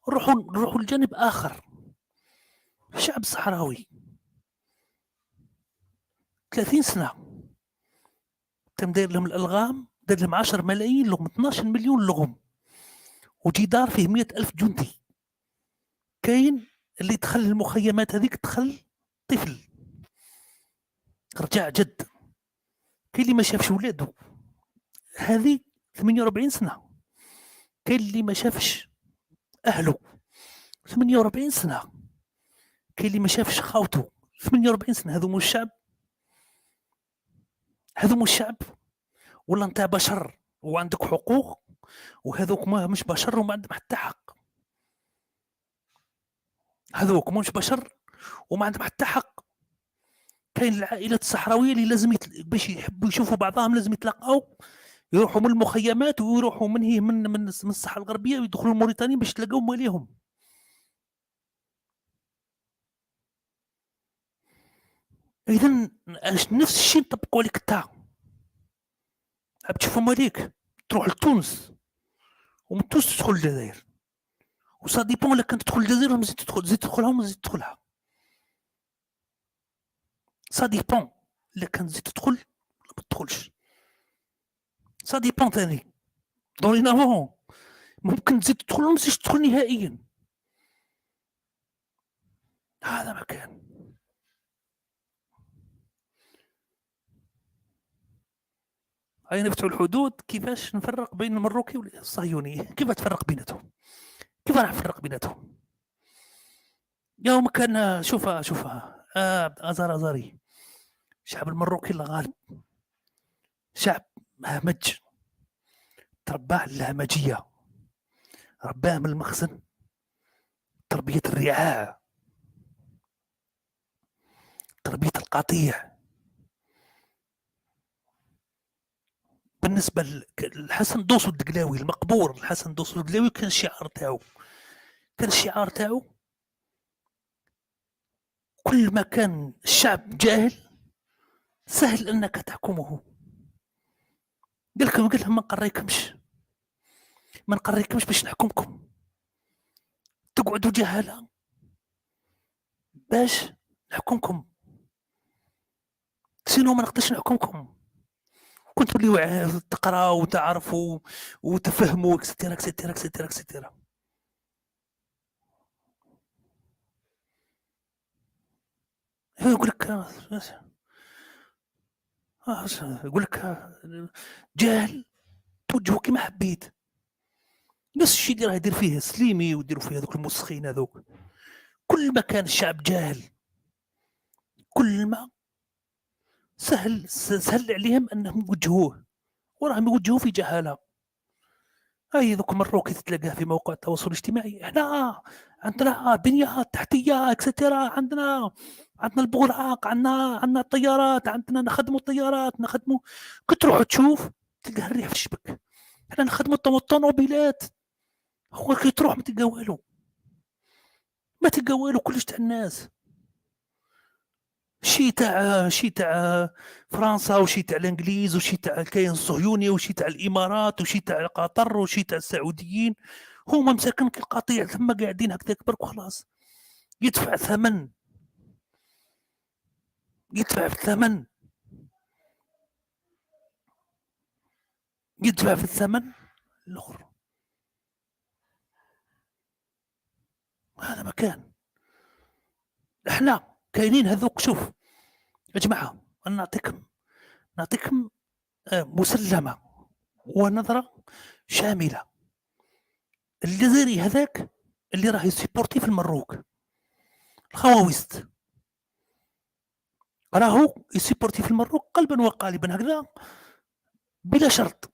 S3: نروحوا لجانب اخر. الشعب الصحراوي 30 سنه تم داير لهم الالغام، داير لهم 10 ملايين لغم، 12 مليون لغم، وجدار فيه 100,000 جندي. كاين اللي دخل المخيمات هذيك دخل طفل رجع جد، كاين اللي ما شافش ولادو هذه 48 سنه، كاين اللي ما شافش اهله 48 سنه، كاين اللي ما شافش خاوته 48 سنه. هذو مو الشعب؟ هذو مو الشعب؟ ولا انت بشر وعندك حقوق، وهذوك ما مش بشر وما عندهم حتى حق؟ هذوك مش بشر وما عندهم حتى حق. كاين العائلات الصحراويه اللي لازم باش يحبوا يشوفوا بعضهم لازم يتلاقاو، يروحوا من المخيمات ويروحوا من الصحراء الغربيه ويدخلوا موريتانيا باش يتلاقاو مواليهم. اذا نفس الشيء نطبقوا عليك انت. حاب تشوفوا مواليك تروح لتونس، ومن تونس تدخل للجزائر، وصا ديبون لك كنت تدخل الجزائر ولا زيد تدخلها ولا زيد تدخلها. سا ديبون الا كان تزيد تدخل ولا ما تدخلش. سا ديبون ثاني دورينافون ممكن تزيد تدخل ولا ما تزيدش تدخل نهائيا. هذا ما كان. هاي نفتحوا الحدود، كيفاش نفرق بين المروكي والصهيوني؟ كيف تفرق بيناتهم؟ كيف راح نفرق بيناتهم؟ يوم كان شوفها أزاري الشعب المروكي اللي غالب شعب همج، ترباه على الهمجية، رباه من المخزن، تربية الرعاع، تربية القطيع. بالنسبة للحسن دوسو الدقلاوي المقبور، الحسن دوسو الدقلاوي كان الشعار تاعو كل ما كان الشعب جاهل سهل انك تحكمه. قال لهم ما نقريكمش باش نحكمكم، تقعدوا جهالة باش نحكمكم، سينو ما نقدرش نحكمكم. كنتوا اللي تقراوا وتعرفوا وتفهموا اكسترا اكسترا اكسترا اكسترا. يقول لك جاهل توجهوا كما حبيت. نفس الشيء اللي راه يدير فيه سليمي ويديروا فيه هذوك المسخين هذوك. كل ما كان الشعب جاهل كل ما سهل عليهم انهم يوجهوه، وراهم يوجهوه في جهاله. هاي ذوك مروكي تتلاقاه في مواقع التواصل الاجتماعي، احنا عندنا بنيات تحتيه اكسترا، عندنا البوراق، عندنا الطيارات، عندنا نخدموا الطيارات، كي تروح تشوف تلقى الريح في الشبك. احنا نخدموا الطوموبيلات، هو كي تروح ما تلقى والو، كلش تاع الناس. شي تاع فرنسا، وشي تاع الانجليز، وشي تاع الكيان الصهيوني، وشي تاع الامارات، وشي تاع قطر، وشي تاع السعوديين. هما مساكن كالقطيع ثم قاعدين هكذاك برك وخلاص. يدفع الثمن الاخر. هذا مكان. احنا كاينين هذوك. شوف يا جماعه، انا نعطيكم مسلمه ونظره شامله. الجزائري هذاك اللي راه يسيبورتي في المروك، الخواويست، راهو يسيبورتي في المروك قلبا وقالبا هكذا بلا شرط.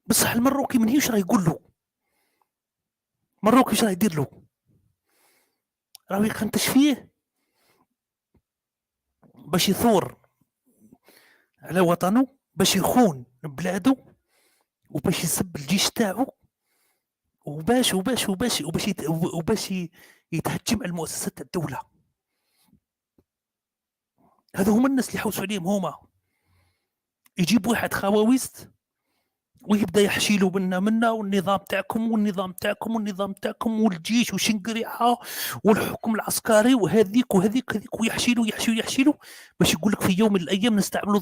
S3: بصح المروكي من يش راه يقول له، المروكي اش راه يدير له؟ راهو يقنتش فيه باش يثور على وطنه، باش يخون بلاده، وباش يسب الجيش تاعو، وباش يتهجم على المؤسسات الدوله. هذا هما الناس اللي حوسوا عليهم، هما يجيب واحد خواويست ويبدا يحشي له منا والنظام تاعكم والنظام تاعكم والنظام تاعكم والجيش وشنقريعه والحكم العسكري وهذيك ويحشي له باش يقول لك في يوم من الايام نستعملوا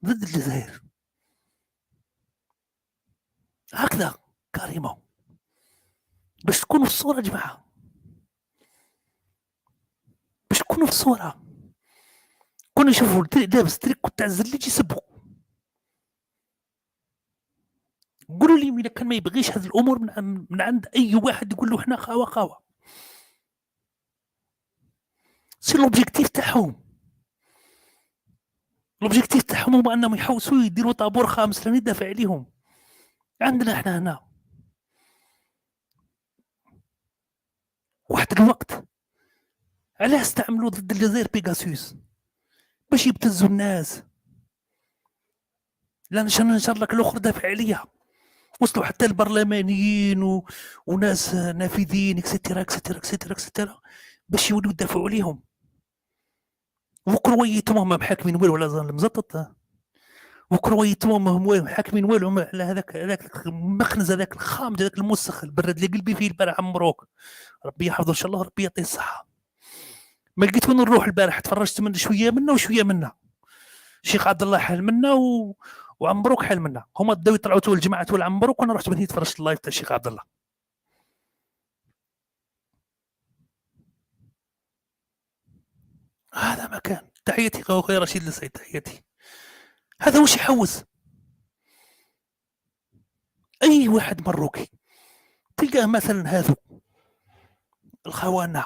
S3: ضد الجزائر. هكذا كريمه باش تكونوا في الصوره يا جماعه، باش تكونوا في الصوره. كنا نشوفوا لابس تريكو تاع الزليج يسبوا. قولوا لي اذا كان ما يبغيش هذه الامور من عند اي واحد يقول له احنا خاوه. سي لوبجيكتيف تاعهم هو انهم يحوسوا يديروا طابور خامس لان يدافع عليهم. عندنا احنا هنا واحد الوقت علاه استعملوا ضد الجزائر بيغاسوس باش يبتزوا الناس، لان نشر لك الاخر دافع عليها. وصلوا حتى البرلمانيين وناس نافذين اكسترا باش يولوا يدافعوا عليهم. وكرويتهم ما محاكمين والو على زان المزطط، وكرويتهم هم محاكمين والو على هذاك المخنز، هذاك الخامج، هذاك الموسخ البرد اللي قلبي فيه البارح عمروك، ربي يحفظه ان شاء الله، ربي يعطيه الصحه. ما لقيت وين نروح البارح، تفرجت من شويه منا وشويه منا. الشيخ عبد الله حال منا وعمروك حال منا، هما بداو يطلعوا تو الجماعه تول عمروك، وانا رحت بنيت تفرجت اللايف تاع الشيخ عبد الله. هذا مكان. تحياتي اخوي رشيد السيد، تحياتي. هذا واش يحوس اي واحد مروكي تلقاه مثلا هذو الخونه،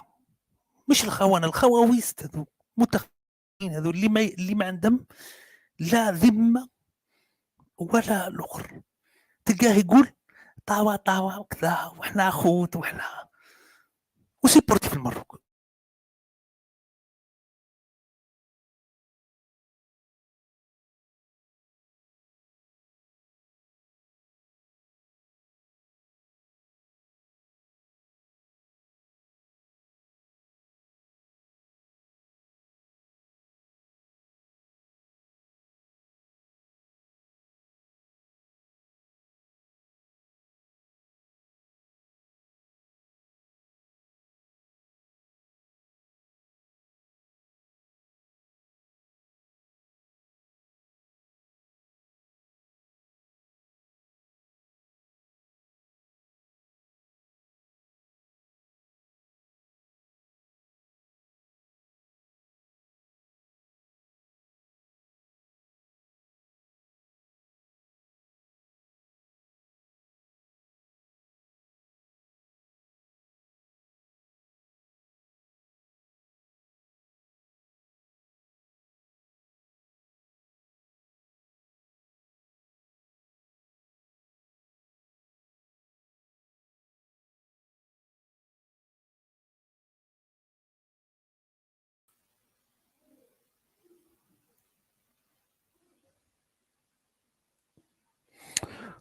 S3: مش الخونه، الخواويست، هذو متخين، هذو اللي ما عندهم لا ذمه ولا الاخر. تلقاه يقول طاوه وكذا وحنا اخوت وحنا وسيبورتي في المروك.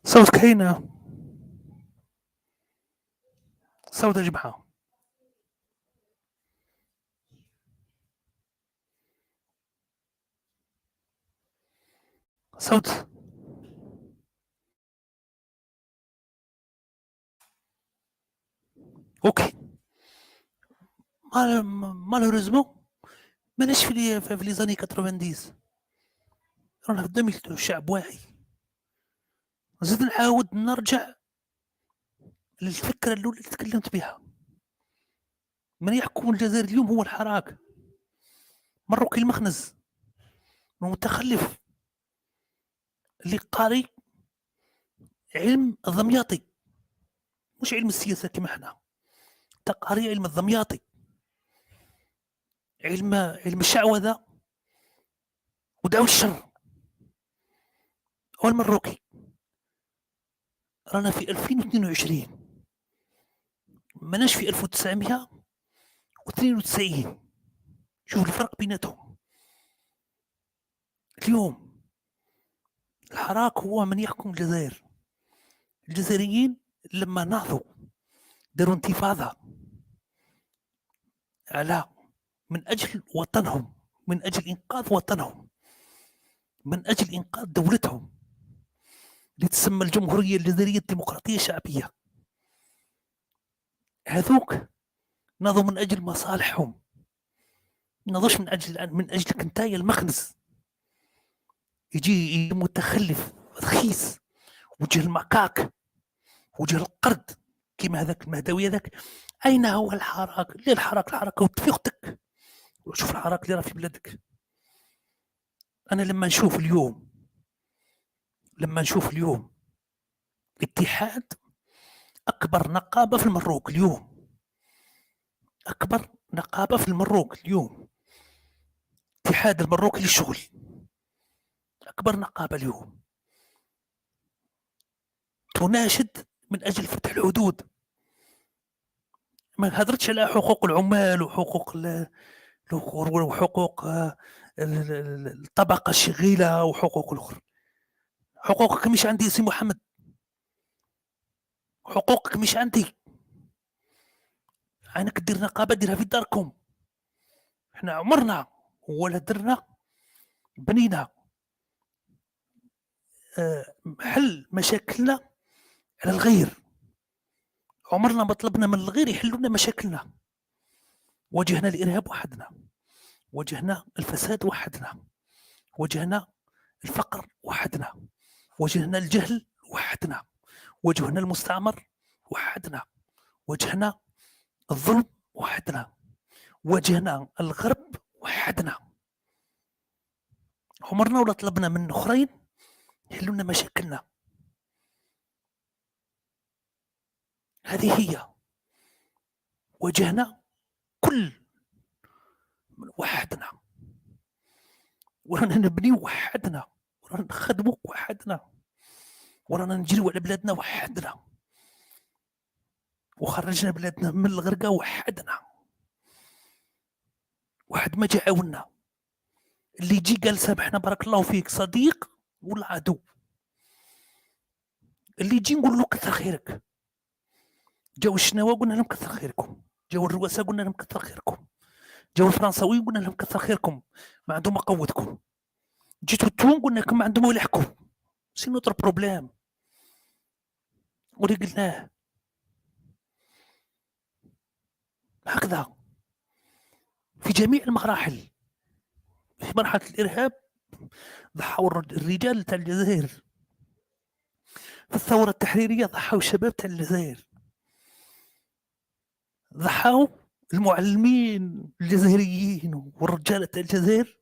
S3: صوت كاينه، صوت يا جماعه، صوت. اوكي. مالوريزمون ماناش في لي زاني 90، رانا في 2000 الشعب واعي. زيد نعاود نرجع للفكره الاولى اللي تكلمت بها. من يحكم الجزائر اليوم هو الحراك، مروكي المخنز المتخلف اللي قاري علم الضمياطي، مش علم السياسه كما احنا، تقاري علم الضمياطي، علم الشعوذه ودعوة الشر. هو المروكي رانا في 2022، ماناش في 1992. شوف الفرق بيناتهم. اليوم الحراك هو من يحكم الجزائر. الجزائريين لما نهضوا داروا انتفاضه على من اجل وطنهم، من اجل انقاذ وطنهم، من اجل انقاذ دولتهم اللي تسمى الجمهوريه الجزائريه الديمقراطيه الشعبيه. هذوك ناضوا من اجل مصالحهم، ناضوش من اجل كنتايا المخنز. يجي متخلف رخيص وجه المكاك وجه القرد كيما هذاك المهدوي هذاك. اين هو الحراك؟ ليه الحراك وطفي اختك وشوف الحراك اللي راه في بلادك. انا لما نشوف اليوم اتحاد اكبر نقابه في المروك اليوم، اكبر نقابه في المروك اليوم، اتحاد المروكي للشغل، اكبر نقابه اليوم تناشد من اجل فتح الحدود. ما هضرتش على حقوق العمال وحقوق الطبقه الشغيله وحقوق الاخرى. حقوقك مش عندي سي محمد، حقوقك مش عندي. عينك دير نقابه ديرها في داركم. احنا عمرنا ولا درنا بنينا حل مشاكلنا على الغير. عمرنا ما طلبنا من الغير يحلوا لنا مشاكلنا. واجهنا الارهاب وحدنا، واجهنا الفساد وحدنا، واجهنا الفقر وحدنا، واجهنا الجهل وحدنا، واجهنا المستعمر وحدنا، واجهنا الظلم وحدنا، واجهنا الغرب وحدنا. عمرنا ولا طلبنا من اخرين يحلوا لنا مشاكلنا. هذه هي. واجهنا كل وحدنا، ورانا نبني وحدنا، ورانا نخدموا وحدنا، ورانا نجريو على بلادنا وحدنا، وخرجنا بلادنا من الغرقه وحدنا. واحد ما جا عاوننا. اللي يجي قال سامحنا بارك الله فيك، صديق ولا عدو؟ اللي يجي نقول له كثر خيرك. جاو الشناوى قلنا لهم كثر خيركم، جاو الرواسه قلنا لهم كثر خيركم، جاو الفرنساويين قلنا لهم كثر خيركم، ما عندهم ما قوتكم. جيتوا التوان قلنا لكم ما عندهم ما يلحقوا. سي نوتر بروبليم. واللي قلناه هكذا في جميع المراحل. في مرحله الارهاب ضحوا الرجال تاع الجزائر، في الثوره التحريريه ضحوا الشباب تاع الجزائر، ضحوا المعلمين الجزائريين والرجال تاع الجزائر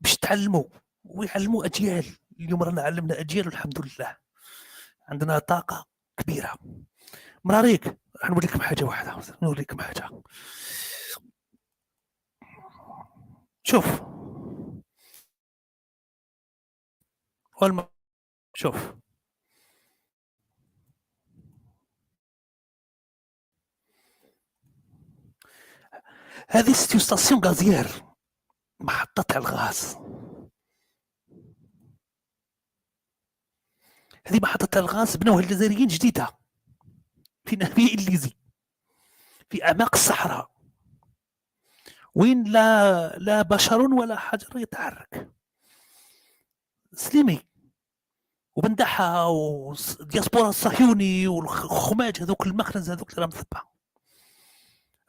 S3: باش تعلموا ويعلموا اجيال. اليوم رانا علمنا اجيال والحمد لله عندنا طاقه كبيره. مراريك راح نوريكم حاجه واحده، نوريكم حاجه. شوف شوف هذه ستاسيون غازيير، محطة الغاز. هذه محطة الغاز بنوها الجزائريين جديدة في ناحية إليزي في أعماق الصحراء، وين لا بشر ولا حجر يتحرك. سليمي وبندحة والدياسبورا الصهيوني والخماج هذوك المخنز هذوك اللي راهم مثبة.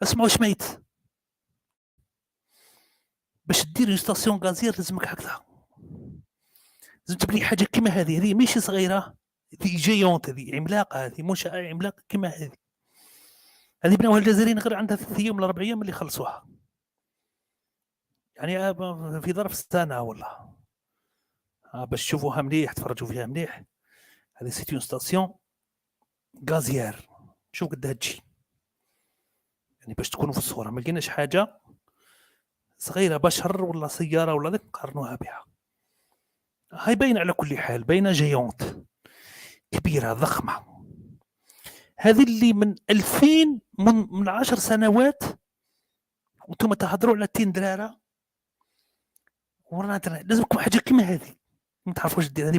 S3: اسمعوا شميت باش دير ستاسيون غازير لازمك هكذا، لازم تبني حاجه كيما هذه ماشي صغيره، هذه جيونت، هذه عملاقه، هذه منشاه عملاقه كيما هذه بناوها الجزائريين غير عندها 3 ايام ولا 4 ايام اللي خلصوها، يعني في ظرف سنه ولا باش تشوفوها مليح تفرجوا فيها مليح. هذه سيتي ستاسيون غازيير. شوف قدها تجي، يعني باش تكونوا في الصوره ما لقيناش حاجه صغيره بشر ولا سياره ولا ذاك نقارنوها بها. هاي باينه على كل حال، باينه جيونت كبيره ضخمه. هذه اللي من 2000 من 10 سنوات وانتم تهضروا على 10 دراره. ورانا لازمكم حاجه كيما هذه. ما تعرفوش دير هذه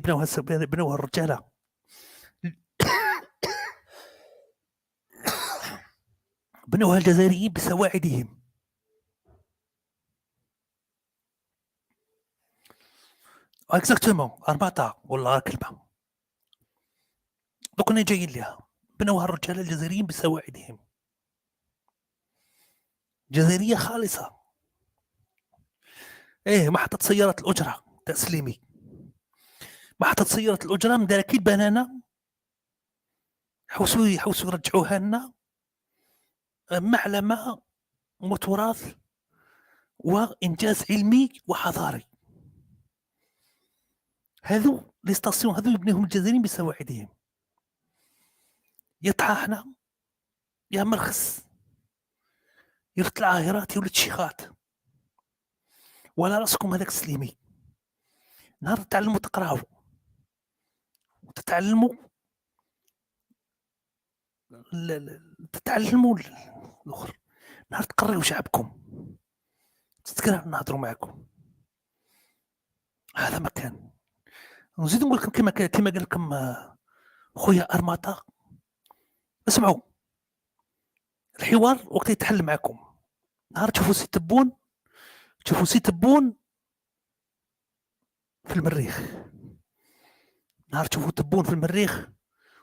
S3: بنوها الرجاله. بنوها الجزائريين بسواعدهم. اكزاكتومون ارباطه والله كلمه دوك انا جايين ليها. بنوها الرجال الجزائريين بسواعدهم، جزائريه خالصه. محطه سياره الاجره تاع سليمي، محطه سياره الاجره مداركي البنانه، حوسوا يرجعوها لنا معلمه وتراث وانجاز علمي وحضاري. هذو لي ستاسيون هذو يبنيهم الجزائريين بسواعدهم. يا طحاحنا يا مرخص، يا العاهرات يا ولد الشيخات، ولا راسكم هذاك سليمي. نهار تتعلموا تقراو وتتعلموا تتعلموا الاخر، نهار تقريو شعبكم تذكر نهضروا معكم. هذا مكان. نزيد نقول لكم كما قال لكم خويا ارماطه، اسمعوا الحوار وقت يتحل معكم. نهار تشوفوا سي تبون في المريخ، نهار تشوفوا تبون في المريخ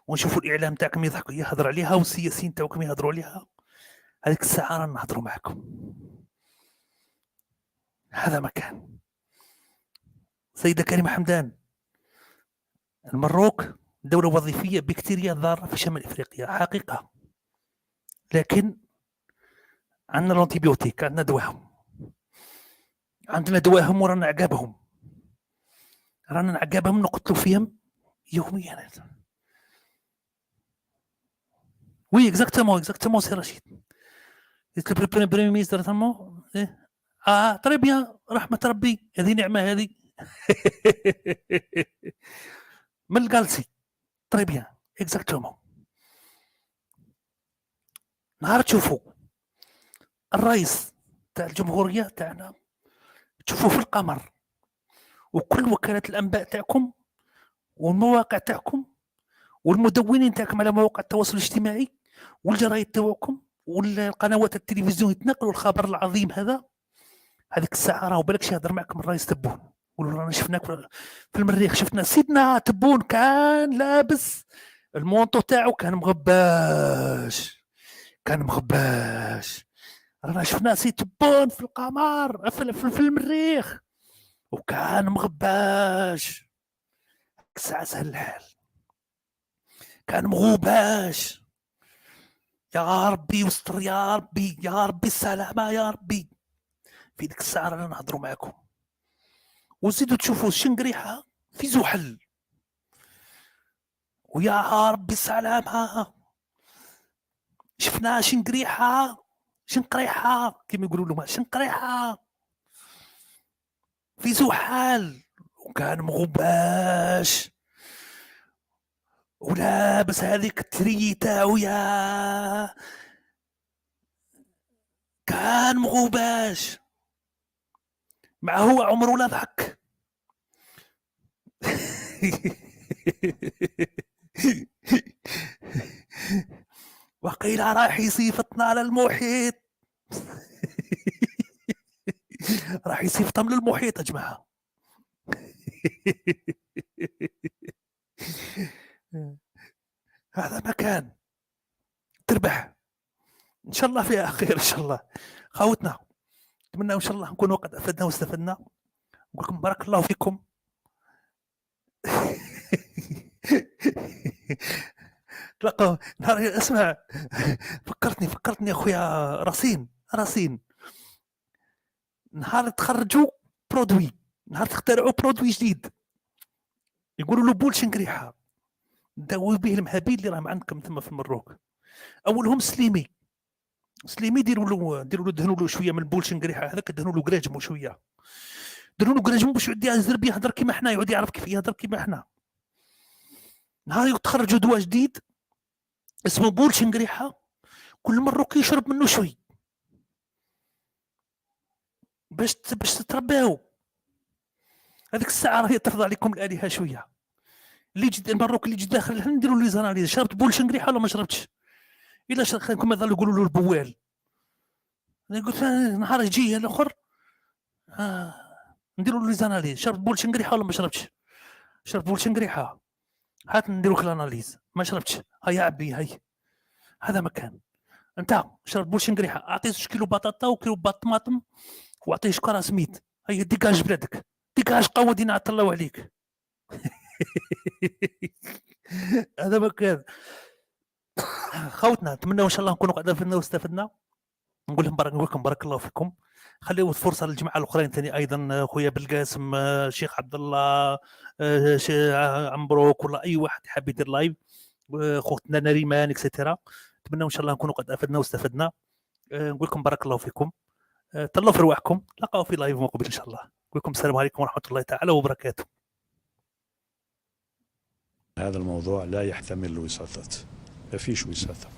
S3: ونشوفوا الاعلام تاعكم يهضر عليها والسياسيين تاعكم يهضروا عليها، هذيك الساعه رانا نهضروا معكم. هذا مكان. سيدة كريمة حمدان، المروك دولة وظيفية بكتيريا ضارة في شمال افريقيا حقيقة، لكن عندنا الانتيبيوتيك، عندنا دواهم ورانا عقابهم نقتلوا فيهم يوميا. وي اكزاكتومون سي رشيد. البريمير مينستر تمو طري بيان، رحمة ربي، هذه نعمة هذه. من الجالسي طري بيان اكزاكتومون. نهار تشوفوا الرئيس تاع الجمهورية تاعنا تشوفوا في القمر، وكل وكالات الانباء تاعكم والمواقع تاعكم والمدونين تاعكم على مواقع التواصل الاجتماعي والجرايد تاعكم والقنوات التلفزيون يتنقلوا الخبر العظيم هذا. هذيك الساعه راهو بالكش يهضر معكم الرئيس تبون، يقولوا رانا شفناك في المريخ، شفنا سيدنا تبون كان لابس المونطو تاعو كان مغباش، رانا شفنا سي تبون في القمر في المريخ وكان مغباش. الساعه سهل الحال، كان مغوباش. يا ربي وستر، يا ربي السلامه، يا ربي. في ديك الساعه رانا نهضروا معكم. وزيدوا تشوفوا الشنقريحه في زحل، ويا ربي السلامه شفنا شنقريحه كما يقولوا لهم، شنقريحه في زحل وكان مغباش ولابس هذيك التري تاعو، يا كان مغوباش. مع هو عمره لا ضحك. وقيل راح يصيفطنا على المحيط. راح يصيفطهم للمحيط يا جماعه. هذا مكان تربح ان شاء الله فيها خير ان شاء الله. خاوتنا نتمنى ان شاء الله نكونوا قد افدنا واستفدنا. نقول لكم بارك الله فيكم. تلقوا نهار اسمع، فكرتني اخويا راسين نهار تخرجوا برودوي، نهار تخترعوا برودوي جديد يقولوا له بول شنقريحه، داوي به المهابيل اللي راهم عندكم ثم في المروك. اولهم سليمي ديروا له دهنوا له شويه من البول شنقريحه هذاك، دهنوا له قراجم شويه، دهنوا له قراجم باش يعود يزرب يهضر كيما حنا، يعود يعرف كيف يهضر كيما حنا. نهار تخرجوا دواء جديد اسمه بول شنقريحه، كل مروكي يشرب منه شوي باش تترباو. هذيك الساعه راهي ترضى عليكم الالهه شويه. اللي يجي المروك اللي يجي داخل نديروا لي زاناليز، شربت بول شنقريحه ولا ما شربتش؟ الا كما ظلوا يقولوا له البوال. انا قلت نهار يجي الاخر نديروا له ليزاناليز، شرب بول شنقريحه ولا ما شربتش؟ شرب بول شنقريحه، هات نديروا لك الاناليز، ما شربتش، هيا عبي هاي. هذا مكان. انت شرب بول شنقريحه، اعطيه 2 كيلو بطاطا وكيلو طماطم واعطيه شكاره سميت، هيا ديكاج بلادك، ديكاج قوه دينا عطلوا عليك. هذا مكان. خوتنا نتمنى ان شاء الله نكونوا قاعدين فينا واستفدنا. نقول لكم بارك الله فيكم. خليوا فرصه للجماعه الاخرين ثاني ايضا، خويا بالقاسم، شيخ عبد الله، عمبروك، ولا اي واحد حاب يدير لايف، خوتنا نريمان اكسترا. نتمنى ان شاء الله نكونوا قد افدنا واستفدنا. نقول لكم بارك الله فيكم، تهلاو في رواحكم، نلقاو في لايف مقبل ان شاء الله. نقول لكم السلام عليكم ورحمه الله تعالى وبركاته.
S8: هذا الموضوع لا يحتمل الوساطات، ما فيش وساطه.